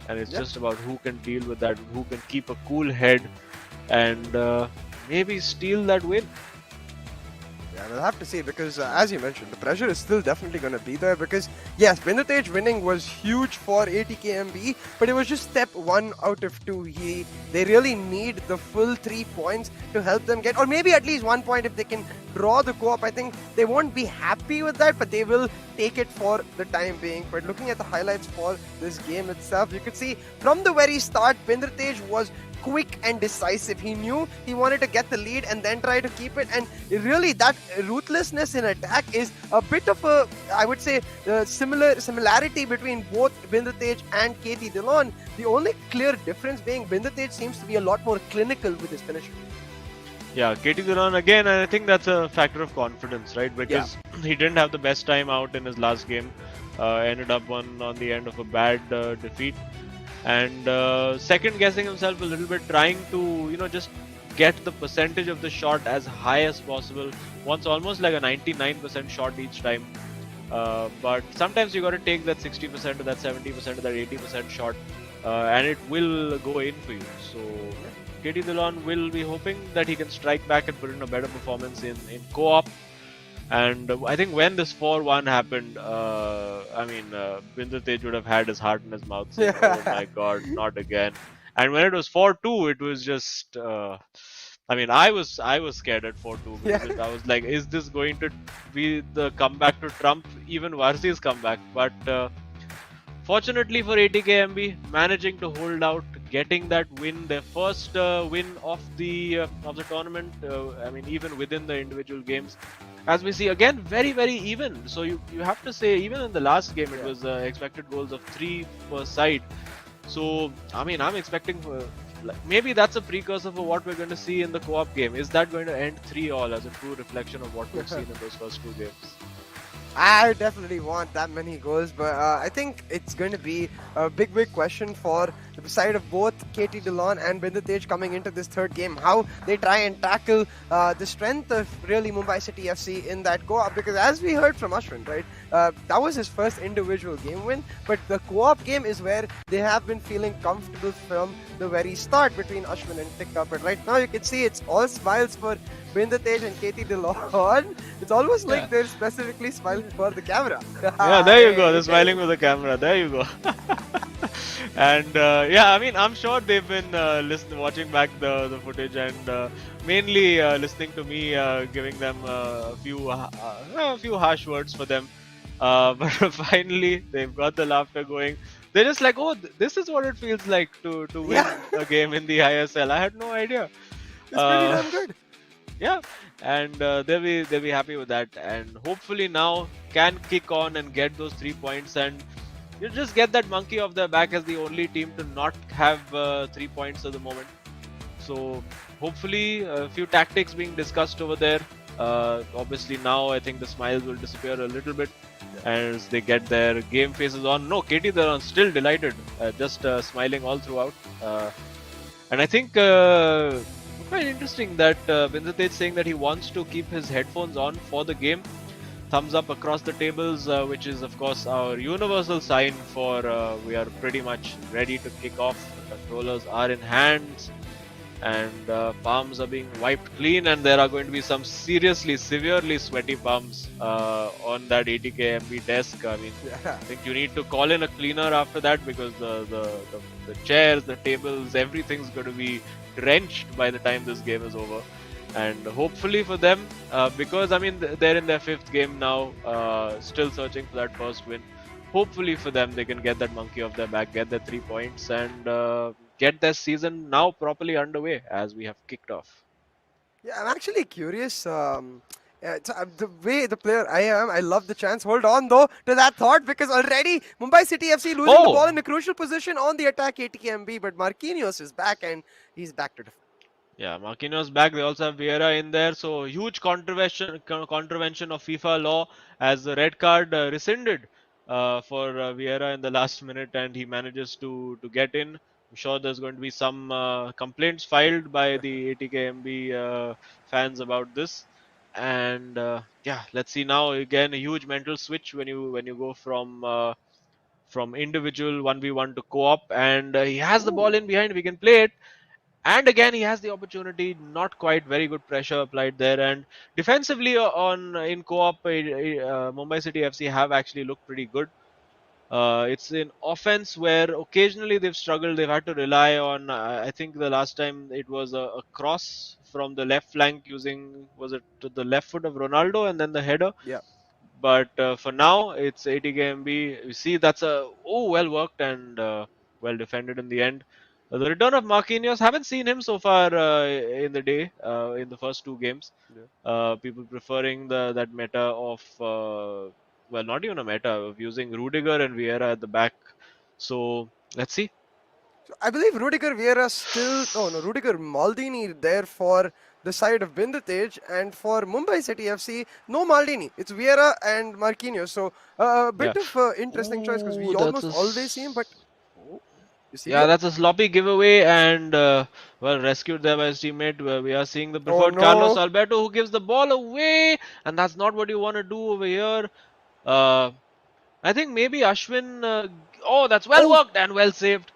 S2: And it's
S1: Yeah.
S2: just about who can deal with that, who can keep a cool head, and maybe steal that win.
S1: Yeah, we'll have to see because, as you mentioned, the pressure is still definitely going to be there because, yes, Bindratej winning was huge for ATKMB, but it was just step 1 out of 2. They really need the full 3 points to help them get, or maybe at least 1 point if they can draw the co-op. I think they won't be happy with that, but they will take it for the time being. But looking at the highlights for this game itself, you could see from the very start, Bindratej was quick and decisive. He knew he wanted to get the lead and then try to keep it, and really that ruthlessness in attack is a bit of a, I would say, similarity between both Bindratej and KT Dhillon. The only clear difference being Bindratej seems to be a lot more clinical with his finisher.
S2: Yeah, KT Dhillon again, and I think that's a factor of confidence, right? Because he didn't have the best time out in his last game. Ended up on the end of a bad defeat. And second guessing himself a little bit, trying to just get the percentage of the shot as high as possible. Wants almost like a 99% shot each time. But sometimes you got to take that 60% or that 70% or that 80% shot, and it will go in for you. So KT Dillon will be hoping that he can strike back and put in a better performance in co-op. And I think when this 4-1 happened, Binder Tej would have had his heart in his mouth saying, "Oh my God, not again." And when it was 4-2, it was just. I was scared at 4-2 because
S1: Yeah.
S2: I was like, is this going to be the comeback to trump even Varsi's comeback? But fortunately for ATKMB, managing to hold out, getting that win, their first win of the tournament. Even within the individual games, as we see again, very even. So you have to say, even in the last game, it
S1: Yeah.
S2: was expected goals of 3 per side. So I'm expecting maybe that's a precursor for what we're going to see in the co-op game. Is that going to end 3-all as a true reflection of what we've seen in those first 2 games?
S1: I definitely want that many goals, but I think it's going to be a big question for the side of both KT Dillon and Binder Tej coming into this third game. How they try and tackle the strength of really Mumbai City FC in that co-op, because as we heard from Ashwin, right, that was his first individual game win, but the co-op game is where they have been feeling comfortable from the very start between Ashwin and Tikka. But right now you can see it's all smiles for Binder Tej and KT Dillon. It's almost like they're specifically smiling for the camera.
S2: Yeah, there you go. They're smiling with the camera. There you go. And I'm sure they've been watching back the footage, and mainly listening to me giving them a few harsh words for them. But finally, they've got the laughter going. They're just like, oh, this is what it feels like to win
S1: Yeah,
S2: a game in the ISL. I had no idea.
S1: it's pretty
S2: Uh,
S1: damn good.
S2: yeah, and they'll be happy with that, and hopefully now can kick on and get those 3 points, and you just get that monkey off their back as the only team to not have 3 points at the moment. So hopefully a few tactics being discussed over there. Obviously now I think the smiles will disappear a little bit as they get their game faces on. No, KT, they're still delighted, just smiling all throughout. And I think quite interesting that Binzat is saying that he wants to keep his headphones on for the game. Thumbs up across the tables, which is of course our universal sign for we are pretty much ready to kick off. Controllers are in hands, and palms are being wiped clean, and there are going to be some severely sweaty palms on that ATKMB desk. I
S1: Yeah.
S2: think you need to call in a cleaner after that, because the chairs, the tables, everything's going to be drenched by the time this game is over. And hopefully for them, because they're in their 5th game now, still searching for that first win. Hopefully for them, they can get that monkey off their back, get their 3 points, and get their season now properly underway as we have kicked off.
S1: Yeah, I'm actually curious. The way the player I am, I love the chance. Hold on though to that thought, because already Mumbai City FC losing the ball
S2: Oh,
S1: in a crucial position on the attack ATKMB, but Marquinhos is back and he's back to defend.
S2: yeah, Marquinhos back. They also have Vieira in there. So huge contravention of FIFA law, as the red card rescinded for Vieira in the last minute, and he manages to get in. I'm sure there's going to be some complaints filed by the ATKMB fans about this. And let's see now. Again, a huge mental switch when you go from individual 1v1 to co-op, and he has the ball
S1: Ooh,
S2: in behind. We can play it, and again he has the opportunity. Not quite very good pressure applied there, and defensively on in co-op, Mumbai City FC have actually looked pretty good. It's in offense where occasionally they've struggled. They've had to rely on, I think the last time it was a cross from the left flank using, was it to the left foot of Ronaldo, and then the header.
S1: yeah.
S2: But for now, it's ATKMB. You see, that's well worked and well defended in the end. The return of Marquinhos, haven't seen him so far in the day, in the first 2 games.
S1: Yeah.
S2: People preferring that meta of, not even a meta, of using Rudiger and Vieira at the back. So let's see.
S1: So I believe Rudiger Vieira still, no, Rudiger Maldini there for the side of Binditej, and for Mumbai City FC, no Maldini. It's Vieira and Marquinhos. So a
S2: Yeah.
S1: bit of interesting choice, because
S2: Oh,
S1: we almost always see him, but oh, you see
S2: yeah,
S1: him?
S2: that's a sloppy giveaway, and rescued there by his teammate. Where we are seeing the
S1: Oh
S2: preferred Carlos
S1: no.
S2: Alberto, who gives the ball away, and that's not what you want to do over here. Uh, I think maybe Ashwin. Oh, that's well
S1: Oh,
S2: worked and well saved.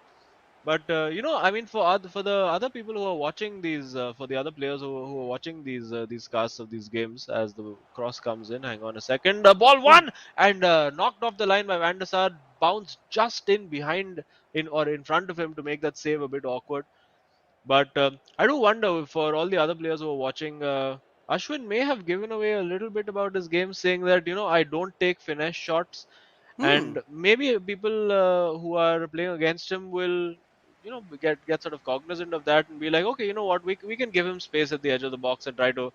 S2: But I mean, for the other people who are watching these, for the other players who are watching these casts of these games, as the cross comes in, hang on a second, ball
S1: oh,
S2: one and knocked off the line by Van der Sar, bounced just in behind in front of him to make that save a bit awkward. But I do wonder for all the other players who are watching. Ashwin may have given away a little bit about his game, saying that I don't take finesse shots,
S1: hmm.
S2: and maybe people who are playing against him will get sort of cognizant of that and be like, okay, you know what, we can give him space at the edge of the box and try to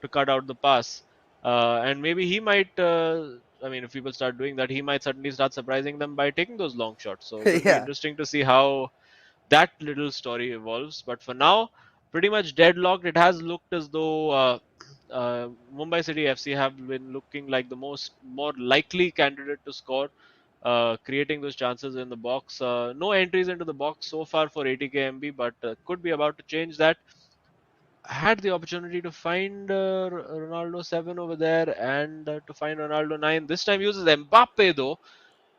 S2: cut out the pass, and maybe he might I mean, if people start doing that, he might suddenly start surprising them by taking those long shots. So it will be
S1: Yeah.
S2: interesting to see how that little story evolves. But for now, pretty much deadlocked. It has looked as though Mumbai City FC have been looking like the more likely candidate to score, creating those chances in the box. No entries into the box so far for ATKMB, but could be about to change that. Had the opportunity to find Ronaldo 7 over there and to find Ronaldo 9. This time uses Mbappe though.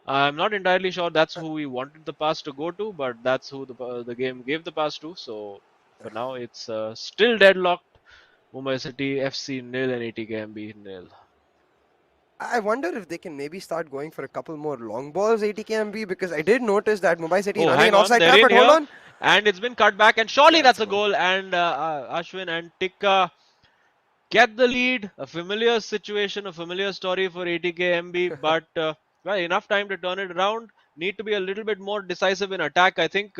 S2: I'm not entirely sure that's who we wanted the pass to go to, but that's who the game gave the pass to. So for now, it's still deadlocked. Mumbai City FC nil and ATKMB nil.
S1: I wonder if they can maybe start going for a couple more long balls, ATKMB, because I did notice that Mumbai City
S2: Oh,
S1: running
S2: hang
S1: an
S2: on,
S1: offside
S2: they're
S1: trap,
S2: in
S1: but hold
S2: here,
S1: on.
S2: and it's been cut back, and surely
S1: Yeah, it's
S2: that's
S1: a
S2: a
S1: goal.
S2: goal. And Ashwin and Tikka get the lead. A familiar situation, a familiar story for ATKMB, but well, enough time to turn it around. Need to be a little bit more decisive in attack. I think.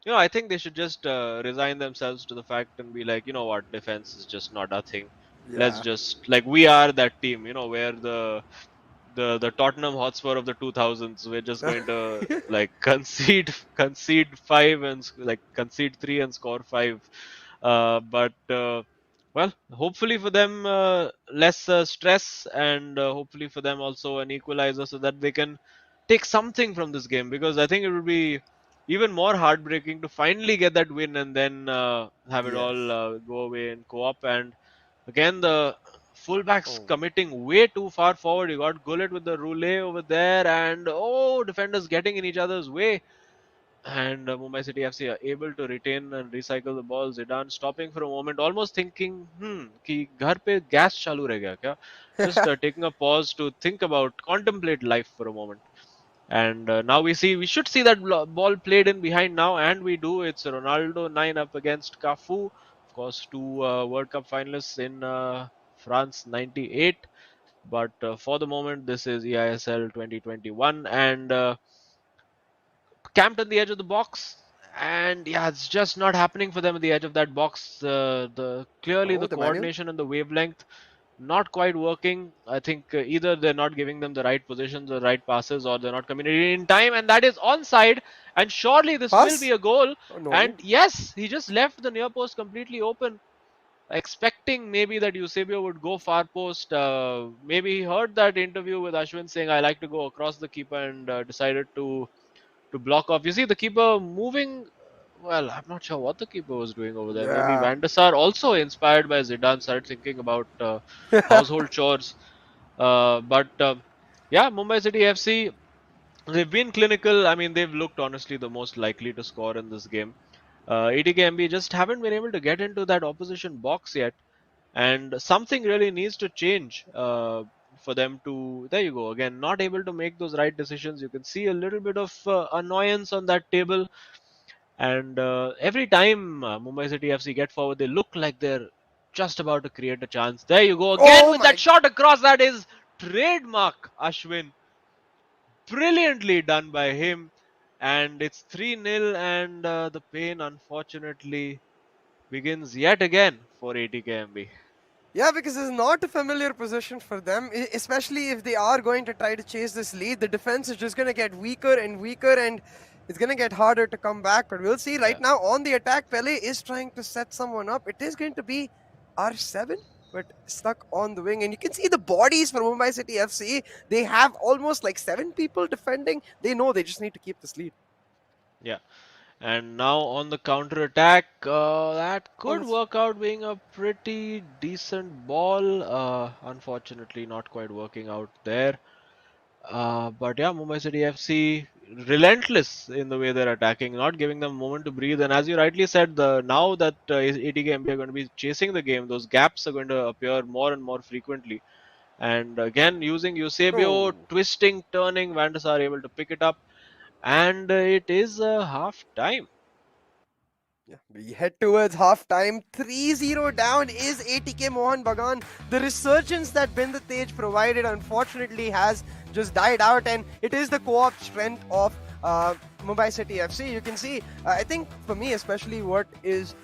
S2: I think they should just resign themselves to the fact and be like, you know what, defense is just not a thing. Let's
S1: Yeah.
S2: just like we are that team, where the Tottenham Hotspur of the 2000s. We're just going to like concede five and like concede three and score five. But well, hopefully for them less stress, and hopefully for them also an equalizer so that they can take something from this game, because I think it would be even more heartbreaking to finally get that win and then have it all
S1: Yes.
S2: go away in co-op. And again, the fullbacks
S1: Oh.
S2: committing way too far forward. You got Gullit with the roulette over there, and defenders getting in each other's way. And Mumbai City FC are able to retain and recycle the ball. Zidane stopping for a moment, almost thinking, कि घर पे gas चालू रह गया क्या? Just taking a pause to think about, contemplate life for a moment. And now we should see that ball played in behind now, and we do. It's Ronaldo 9 up against Cafu. Of course, two World Cup finalists in France 98. But for the moment, this is eISL 2021, and camped on the edge of the box. And yeah, it's just not happening for them at the edge of that box. The clearly
S1: Oh,
S2: the
S1: the manual.
S2: coordination and the wavelength not quite working. I think either they're not giving them the right positions or right passes, or they're not communicating in time, and that is onside. And surely this will be
S1: Pass?
S2: a goal.
S1: Oh, Nodwin.
S2: And yes, he just left the near post completely open, expecting maybe that Eusebio would go far post. Maybe he heard that interview with Ashwin saying, "I like to go across the keeper," and decided to block off. You see the keeper moving. Well, I'm not sure what the keeper was doing over there. Maybe
S1: Yeah.
S2: Van der Sar, also inspired by Zidane, started thinking about household chores. But yeah, Mumbai City FC, they've been clinical. I mean, they've looked honestly the most likely to score in this game. ATKMB just haven't been able to get into that opposition box yet, and something really needs to change for them to. There you go again, not able to make those right decisions. You can see a little bit of annoyance on that table, and every time Mumbai City FC get forward, they look like they're just about to create a chance. There you go again
S1: Oh
S2: with that
S1: my.
S2: shot across. That is trademark Ashwin, brilliantly done by him, and it's 3-0, and the pain unfortunately begins yet again for ATKMB.
S1: Yeah, because it's not a familiar position for them, especially if they are going to try to chase this lead. The defense is just going to get weaker and weaker, and it's going to get harder to come back. But we'll see. Right
S2: Yeah.
S1: now, on the attack, Pele is trying to set someone up. It is going to be R7, but stuck on the wing. And you can see the bodies for Mumbai City FC. They have almost like 7 people defending. They know they just need to keep this lead.
S2: Yeah. And now on the counter attack, that
S1: Oh,
S2: could work out being a pretty decent ball. Unfortunately, not quite working out there. But yeah, Mumbai City FC relentless in the way they're attacking, not giving them a moment to breathe. And as you rightly said, the now that ATKMB are going to be chasing the game, those gaps are going to appear more and more frequently. And again, using Eusebio,
S1: Oh.
S2: twisting, turning, Van der Sar able to pick it up, and it is half time.
S1: Yeah, we head towards halftime. 3-0 down is ATK Mohan Bagan. The resurgence that Binder Tej provided unfortunately has just died out, and it is the co-op strength of Mumbai City FC. You can see, I think for me especially, what is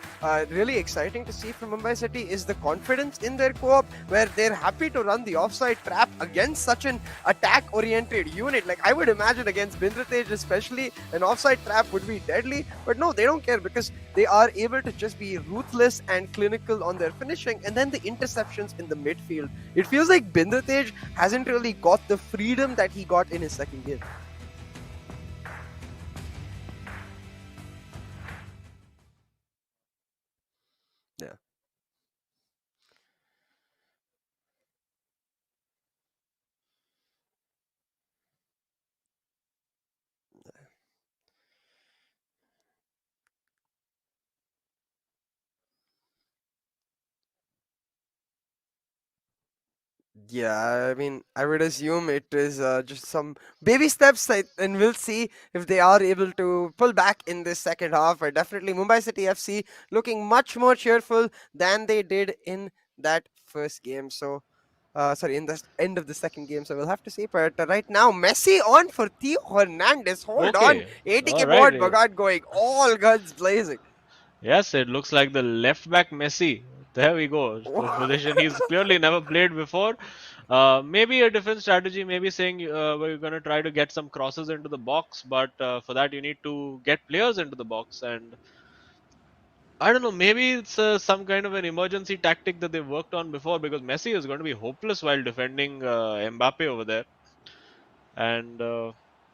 S1: really exciting to see from Mumbai City is the confidence in their co-op, where they're happy to run the offside trap against such an attack-oriented unit. Like I would imagine against Binder Tej especially, an offside trap would be deadly, but no, they don't care because they are able to just be ruthless and clinical on their finishing, and then the interceptions in the midfield. It feels like Binder Tej hasn't really got the freedom that he got in his second game. Yeah. Yeah, I mean, I would assume it is just some baby steps, and we'll see if they are able to pull back in this second half. But definitely, Mumbai City FC looking much more cheerful than they did in that first game. So, sorry, in the end of the second game. So we'll have to see. But right now, Messi on for Theo Hernandez. Hold on,
S2: Okay,
S1: ATK
S2: all right.
S1: board Bagad going all guns blazing.
S2: Yes, it looks like the left back Messi. There we go. Position he's clearly never played before. Maybe a different strategy. Maybe saying we're going to try to get some crosses into the box, but for that you need to get players into the box. And I don't know. Maybe it's some kind of an emergency tactic that they've worked on before because Messi is going to be hopeless while defending Mbappe over there. And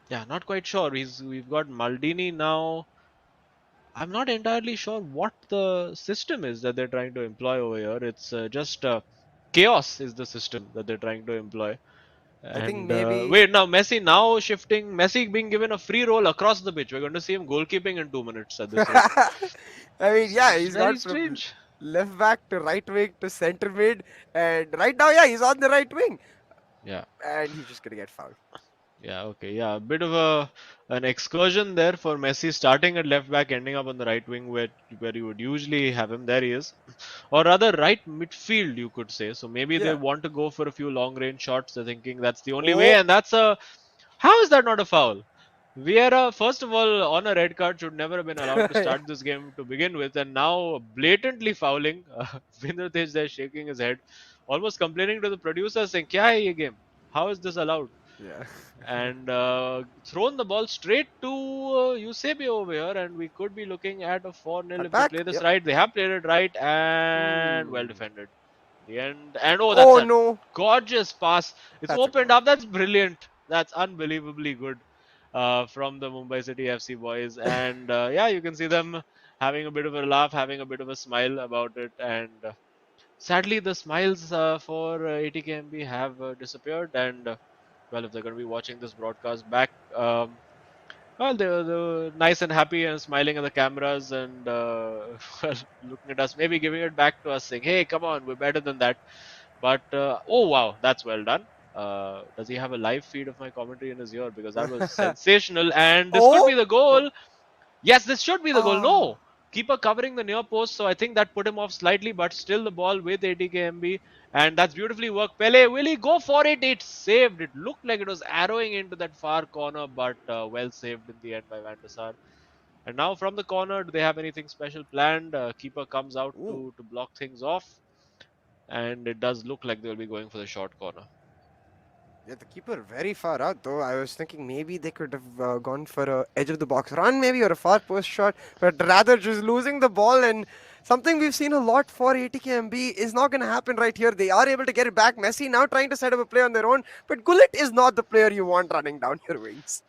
S2: yeah, not quite sure. We've got Maldini now. I'm not entirely sure what the system is that they're trying to employ over here. It's just chaos is the system that they're trying to employ.
S1: I think
S2: And
S1: maybe.
S2: wait, now Messi now shifting, Messi being given a free roll across the pitch. We're going to see him goalkeeping in 2 minutes at this rate.
S1: I mean, yeah,
S2: It's
S1: he's
S2: very
S1: gone from
S2: strange.
S1: left back to right wing to center mid, and right now, yeah, he's on the right wing,
S2: Yeah.
S1: and he's just gonna get fouled.
S2: Yeah, okay, yeah, a bit of a an excursion there for Messi, starting at left back, ending up on the right wing where you would usually have him. There he is, or rather right midfield, you could say. So maybe they
S1: Yeah.
S2: want to go for a few long range shots. They're thinking that's the only way,
S1: Oh,
S2: and that's a how is that not a foul? Vieira, first of all, on a red card, should never have been allowed to
S1: yeah.
S2: start this game to begin with, and now blatantly fouling. Vinder Tej there shaking his head, almost complaining to the producer, saying, "Kya hai ye game? How is this allowed?"
S1: Yeah.
S2: And thrown the ball straight to Eusebio over here, and we could be looking at a 4-0 if they
S1: Attack.
S2: play this
S1: Yep.
S2: right. They have played it right and well
S1: Hmm.
S2: defended. The end, and oh, that's
S1: Oh
S2: a
S1: no,
S2: gorgeous pass. It's
S1: that's a
S2: opened
S1: goal.
S2: up. That's brilliant. That's unbelievably good from the Mumbai City FC boys. And yeah, you can see them having a bit of a laugh, having a bit of a smile about it. And sadly, the smiles for ATKMB have disappeared. And well, if they're going to be watching this broadcast back, well, they were nice and happy and smiling at the cameras and well, looking at us, maybe giving it back to us, saying, "Hey, come on, we're better than that." But oh wow, that's well done. Does he have a live feed of my commentary in his ear? Because that was sensational, and this could
S1: Oh.
S2: be the goal. Yes, this should be the goal.
S1: Ah.
S2: No, keeper covering the near post, so I think that put him off slightly, but still the ball with ATKMB, and that's beautifully worked. Pele, will he go for it? It saved. It looked like it was arrowing into that far corner, but well saved in the end by Van der Sar. And now from the corner, do they have anything special planned? Keeper comes out
S1: Ooh.
S2: to block things off, and it does look like they'll be going for the short corner.
S1: Yeah, the keeper very far out though. I was thinking maybe they could have gone for a edge of the box run, maybe, or a far post shot, but rather just losing the ball. And something we've seen a lot for ATKMB is not going to happen right here. They are able to get it back. Messi now trying to set up a play on their own, but Gullit is not the player you want running down your wings.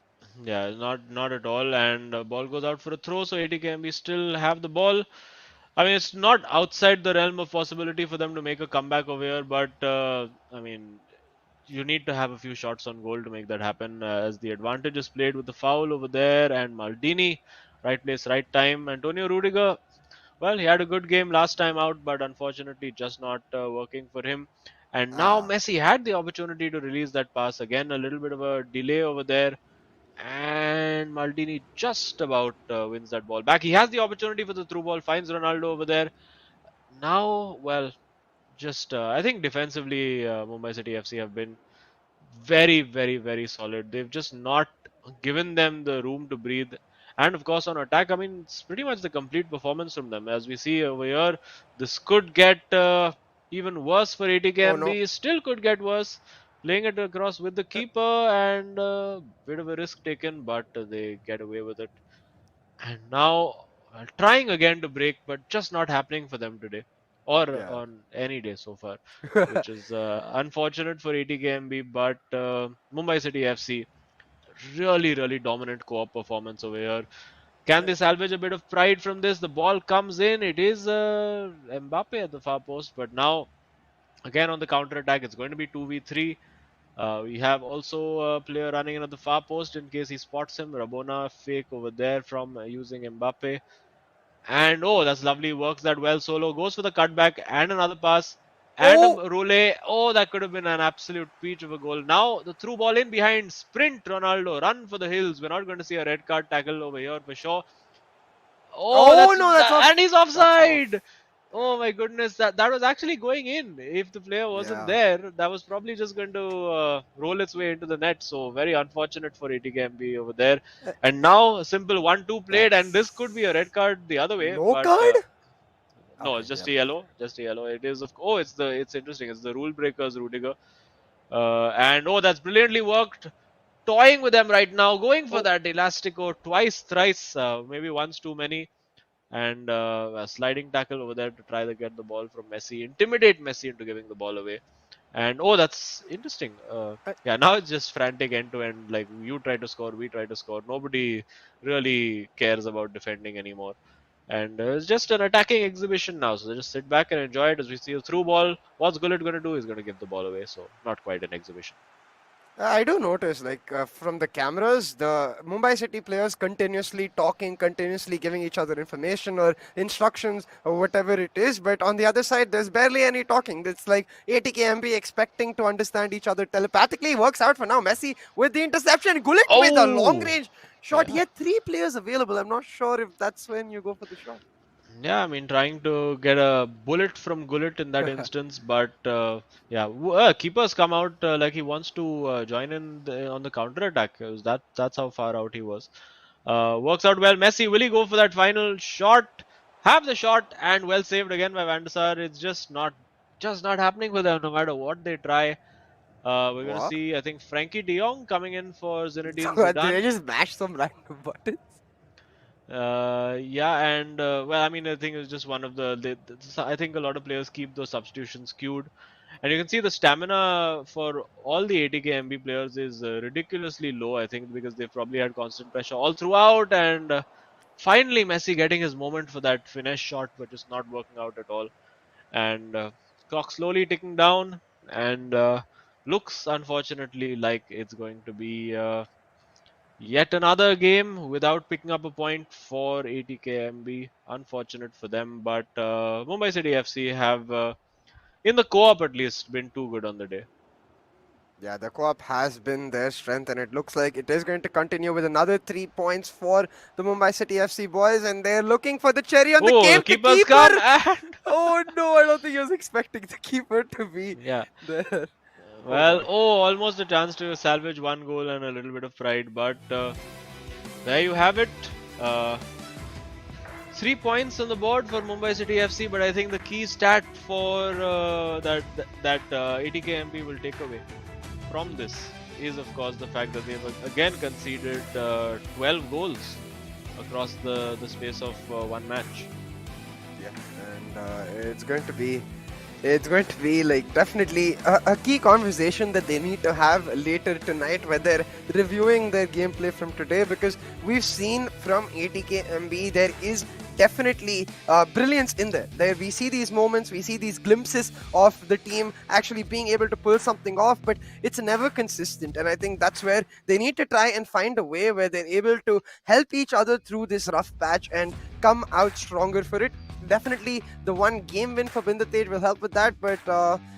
S2: Yeah, not at all. And ball goes out for a throw, so ATKMB still have the ball. I mean, it's not outside the realm of possibility for them to make a comeback over here, but I mean, you need to have a few shots on goal to make that happen. As the advantage is played with the foul over there, and Maldini, right place, right time. Antonio Rudiger, well, he had a good game last time out, but unfortunately, just not working for him. And now
S1: Ah,
S2: Messi had the opportunity to release that pass again. A little bit of a delay over there, and Maldini just about wins that ball back. He has the opportunity for the through ball, finds Ronaldo over there. Now, well, just I think defensively, Mumbai City FC have been very, very, very solid. They've just not given them the room to breathe. And of course, on attack, I mean, it's pretty much the complete performance from them. As we see over here, this could get even worse for
S1: oh no.
S2: ATKMB, still could get worse. Playing it across with the keeper and a bit of a risk taken, but they get away with it. And now trying again to break, but just not happening for them today or
S1: Yeah.
S2: on any day so far, which is unfortunate for ATKMB. But Mumbai City FC, really, really dominant co-op performance over here. Can they salvage a bit of pride from this? The ball comes in. It is Mbappe at the far post, but now again on the counter attack, it's going to be 2v3. We have also a player running in at the far post in case he spots him. Rabona fake over there from using Mbappe. And oh, that's lovely. Works that well. Solo goes for the cutback and another pass and a
S1: Oh,
S2: roulette. Oh, that could have been an absolute peach of a goal. Now the through ball in behind. Sprint Ronaldo. Run for the hills. We're not going to see a red card tackle over here for sure. Oh,
S1: oh
S2: that's
S1: no, that's off.
S2: and he's
S1: That's off.
S2: offside. Oh my goodness, that was actually going in. If the player wasn't
S1: Yeah,
S2: there, that was probably just going to roll its way into the net. So very unfortunate for ATKMB over there.
S1: Uh,
S2: And now a simple 1-2 played, and this could be a red
S1: that's
S2: card the other way.
S1: no
S2: But
S1: card.
S2: no,
S1: Okay,
S2: it's just
S1: yeah.
S2: a yellow, just a yellow. It is of oh, it's interesting. It's the rule breakers, Rudiger. And oh, that's brilliantly worked. Toying with them right now, going for
S1: Oh,
S2: that elastico twice, thrice, maybe once too many and a sliding tackle over there to try to get the ball from Messi, intimidate Messi into giving the ball away. And oh, that's interesting.
S1: I,
S2: Yeah, now it's just frantic end to end. Like you try to score, we try to score. Nobody really cares about defending anymore. And it's just an attacking exhibition now. So they just sit back and enjoy it as we see a through ball. What's Gullit going to do? He's going to give the ball away. So not quite an exhibition.
S1: I do notice, like from the cameras, the Mumbai City players continuously talking, continuously giving each other information or instructions or whatever it is. But on the other side, there's barely any talking. It's like ATKMB expecting to understand each other telepathically. Works out for now. Messi with the interception. Gullit with a long
S2: Oh,
S1: range shot. He
S2: yeah.
S1: had three players available. I'm not sure if that's when you go for the shot.
S2: Yeah, I mean, trying to get a bullet from Gullit in that instance, but yeah, keeper's come out like he wants to join in on the counter attack. That's how far out he was. Works out well. Messi, will he go for that final shot? Have the shot and well saved again by Van der Sar. It's just not happening with them no matter what they try. We're gonna
S1: What?
S2: see, I think, Frankie De Jong coming in for Zinedine
S1: So they
S2: Zidane.
S1: just mash some random buttons.
S2: Yeah, and well, I mean, I think it's just one of I think a lot of players keep those substitutions skewed, and you can see the stamina for all the ATKMB players is ridiculously low. I think because they've probably had constant pressure all throughout, and finally Messi getting his moment for that finesse shot, but just not working out at all. And clock slowly ticking down, and looks unfortunately like it's going to be. Yet another game without picking up a point for ATKMB. Unfortunate for them, but Mumbai City FC have, in the co-op at least, been too good on the day.
S1: Yeah, the co-op has been their strength, and it looks like it is going to continue with another 3 points for the Mumbai City FC boys, and they're looking for the cherry on the
S2: Oh, the
S1: cake. The
S2: keeper's come,
S1: keeper!
S2: and
S1: Oh no, I don't think he was expecting the keeper to be
S2: yeah,
S1: there. Oh
S2: well,
S1: boy.
S2: almost a chance to salvage one goal and a little bit of pride, but there you have it. Uh, 3 points on the board for Mumbai City FC, but I think the key stat for that ATKMB will take away from this is, of course, the fact that they've again conceded 12 goals across the space of one match.
S1: Yeah, and it's going to be like definitely a key conversation that they need to have later tonight when they're reviewing their gameplay from today, because we've seen from ATKMB there is definitely brilliance in there. There we see these moments, we see these glimpses of the team actually being able to pull something off, but it's never consistent. And I think that's where they need to try and find a way where they're able to help each other through this rough patch and come out stronger for it. Definitely the one game win for Bindutej will help with that, but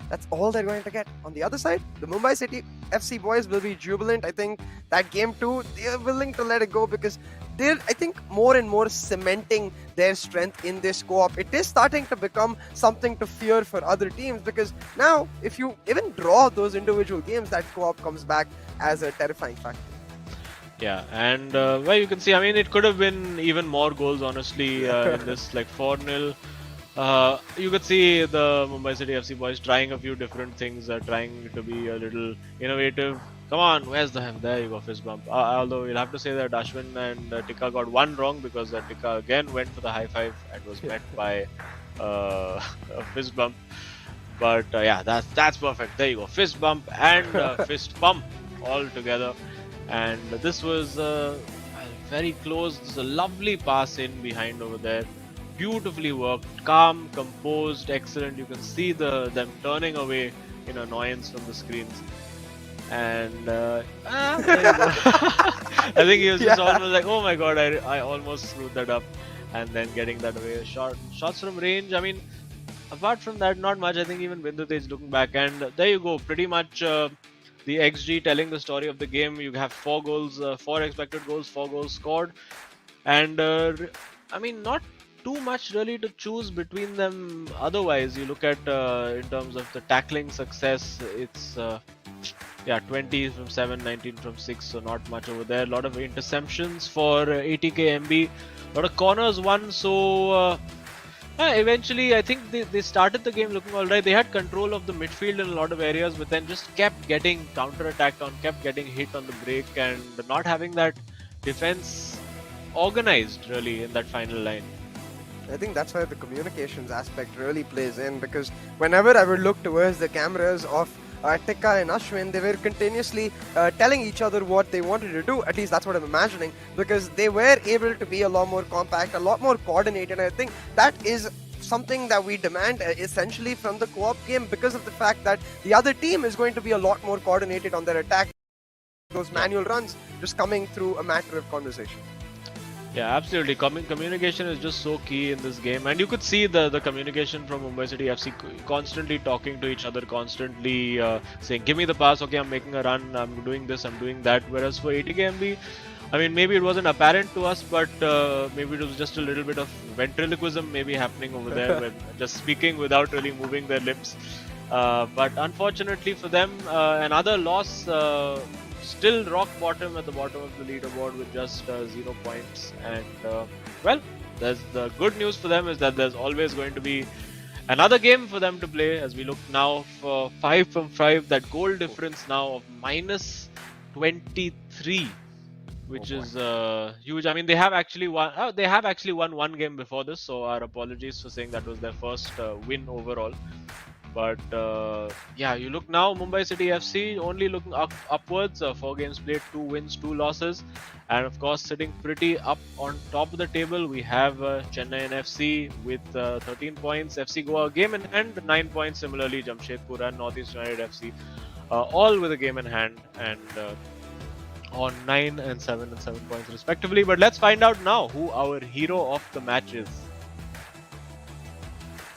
S1: that's all they're going to get. On the other side, the Mumbai City FC boys will be jubilant. I think that game too, they're willing to let it go because they're, I think, more and more cementing their strength in this co-op. It is starting to become something to fear for other teams because now, if you even draw those individual games, that co-op comes back as a terrifying factor.
S2: Yeah, and well, you can see, I mean, it could have been even more goals, honestly, in this, like 4-0. You could see the Mumbai City FC boys trying a few different things, trying to be a little innovative. Come on, where's the... There you go, fist bump. Although you'll have to say that Ashwin and Tika got one wrong because Tika again went for the high five and was met by a fist bump. But yeah, that's perfect. There you go, fist bump and fist pump all together. And this was very close. There's a lovely pass in behind over there. Beautifully worked, calm, composed, excellent. You can see them turning away in annoyance from the screens. And there you go. I think he was just almost like, oh my god, I almost screwed that up. And then getting that away. Shots from range, I mean, apart from that, not much. I think even Bindutej looking back. And there you go, pretty much the XG telling the story of the game. You have 4 goals, 4 expected goals, 4 goals scored. And I mean, not too much really to choose between them. Otherwise, you look at in terms of the tackling success, it's 20 from 7, 19 from 6, so not much over there. A lot of interceptions for ATKMB, a lot of corners won, so eventually I think they started the game looking alright. They had control of the midfield in a lot of areas, but then just kept getting counter-attacked on, kept getting hit on the break, and not having that defense organized really in that final line.
S1: I think that's where the communications aspect really plays in, because whenever I would look towards the cameras of Tika and Ashwin, they were continuously telling each other what they wanted to do. At least that's what I'm imagining, because they were able to be a lot more compact, a lot more coordinated. I think that is something that we demand essentially from the co-op game, because of the fact that the other team is going to be a lot more coordinated on their attack. Those manual runs just coming through a matter of conversation.
S2: Yeah, absolutely. Communication is just so key in this game, and you could see the communication from Mumbai City FC constantly talking to each other, constantly saying, "Give me the pass. Okay, I'm making a run. I'm doing this. I'm doing that." Whereas for ATKMB, I mean, maybe it wasn't apparent to us, but maybe it was just a little bit of ventriloquism maybe happening over there, when just speaking without really moving their lips. But unfortunately for them, another loss. Still rock bottom at the bottom of the leaderboard with just 0 points. And well, there's the good news for them is that there's always going to be another game for them to play, as we look now for 5 from 5. That goal difference now of minus 23, which is huge. I mean, they have actually won. They have actually won one game before this, so our apologies for saying that was their first win overall. But yeah, you look now, Mumbai City FC only looking upwards. 4 games played, 2 wins, 2 losses, and of course sitting pretty up on top of the table. We have Chennai FC with 13 points, FC Goa game in hand, 9 points. Similarly, Jamshedpur and Northeast United FC all with a game in hand and on 9 and 7 and 7 points respectively. But let's find out now who our hero of the match is.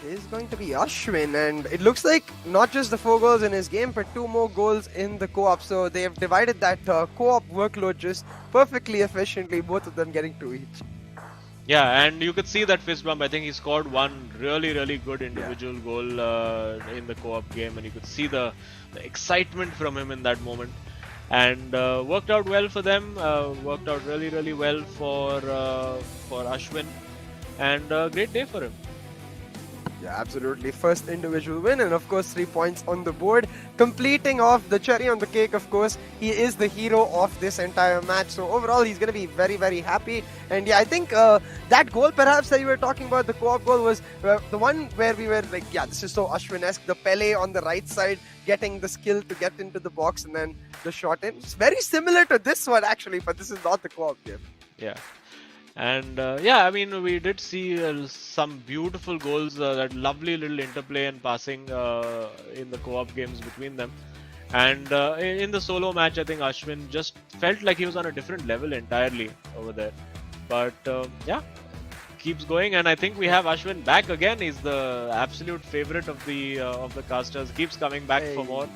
S1: Is going to be Ashwin, and it looks like not just the 4 goals in his game, but 2 more goals in the co-op. So they have divided that co-op workload just perfectly efficiently, both of them getting 2 each.
S2: Yeah, and you could see that fist bump. I think he scored one really good individual goal in the co-op game, and you could see the excitement from him in that moment. And worked out well for them. Worked out really well for Ashwin, and great day for him.
S1: Yeah, absolutely. First individual win, and of course 3 points on the board. Completing off the cherry on the cake, of course, he is the hero of this entire match. So overall, he's going to be very happy. And yeah, I think that goal perhaps that you were talking about, the co-op goal, was the one where we were like, yeah, this is so Ashwin-esque. The Pele on the right side, getting the skill to get into the box, and then the shot in. It's very similar to this one actually, but this is not the co-op game.
S2: Yeah. And yeah, I mean, we did see some beautiful goals, that lovely little interplay and passing in the co-op games between them. And in the solo match, I think Ashwin just felt like he was on a different level entirely over there. But yeah, keeps going, and I think we have Ashwin back again. He's the absolute favorite of the casters. Keeps coming back for more.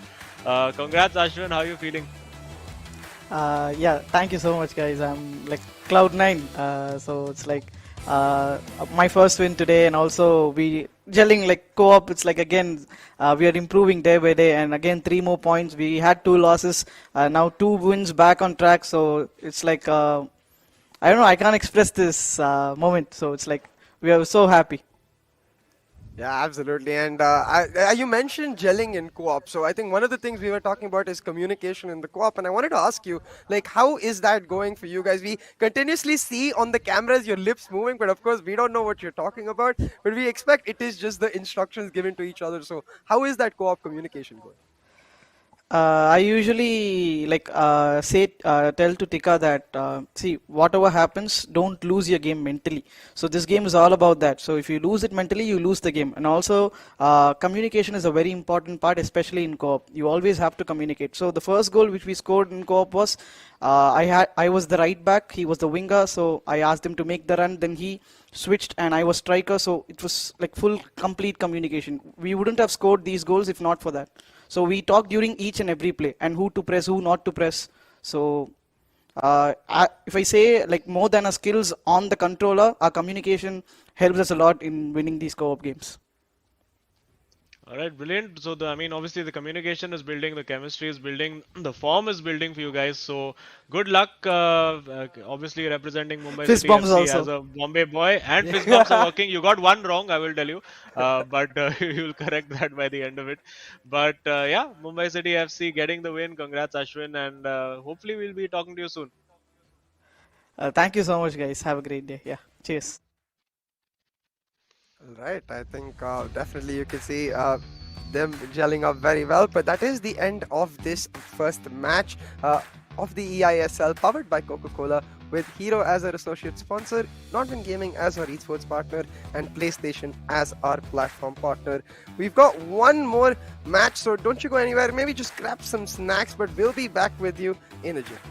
S2: Congrats, Ashwin. How are you feeling?
S3: Yeah, thank you so much, guys. I'm like cloud 9. So it's like my first win today, and also we gelling like co-op. It's like again we are improving day by day, and again 3 more points. We had 2 losses, now 2 wins back on track. So it's like I don't know. I can't express this moment. So it's like we are so happy.
S1: Yeah, absolutely. And you mentioned gelling in co-op. So I think one of the things we were talking about is communication in the co-op. And I wanted to ask you, like, how is that going for you guys? We continuously see on the cameras your lips moving, but of course we don't know what you're talking about. But we expect it is just the instructions given to each other. So how is that co-op communication going?
S3: I usually like tell to Tika that see, whatever happens, don't lose your game mentally. So this game is all about that. So if you lose it mentally, you lose the game. And also communication is a very important part, especially in co-op. You always have to communicate. So the first goal which we scored in co-op was I was the right back, he was the winger. So I asked him to make the run. Then he switched and I was striker. So it was like full complete communication. We wouldn't have scored these goals if not for that. So we talk during each and every play and who to press, who not to press. So if I say like more than our skills on the controller, our communication helps us a lot in winning these co-op games.
S2: All right, brilliant. So I mean, obviously the communication is building, the chemistry is building, the form is building for you guys. So good luck. Obviously representing Mumbai
S3: Fist
S2: City
S3: bumps
S2: FC
S3: also.
S2: as a Bombay boy, and fist bumps are working. You got one wrong, I will tell you, but you'll correct that by the end of it. But yeah, Mumbai City FC getting the win. Congrats, Ashwin, and hopefully we'll be talking to you soon.
S3: Thank you so much, guys. Have a great day. Yeah. Cheers.
S1: Right, I think definitely you can see them gelling up very well. But that is the end of this first match of the eISL, powered by Coca-Cola, with Hero as our associate sponsor, Nodwin Gaming as our esports partner, and PlayStation as our platform partner. We've got one more match, so don't you go anywhere. Maybe just grab some snacks, but we'll be back with you in a jiff.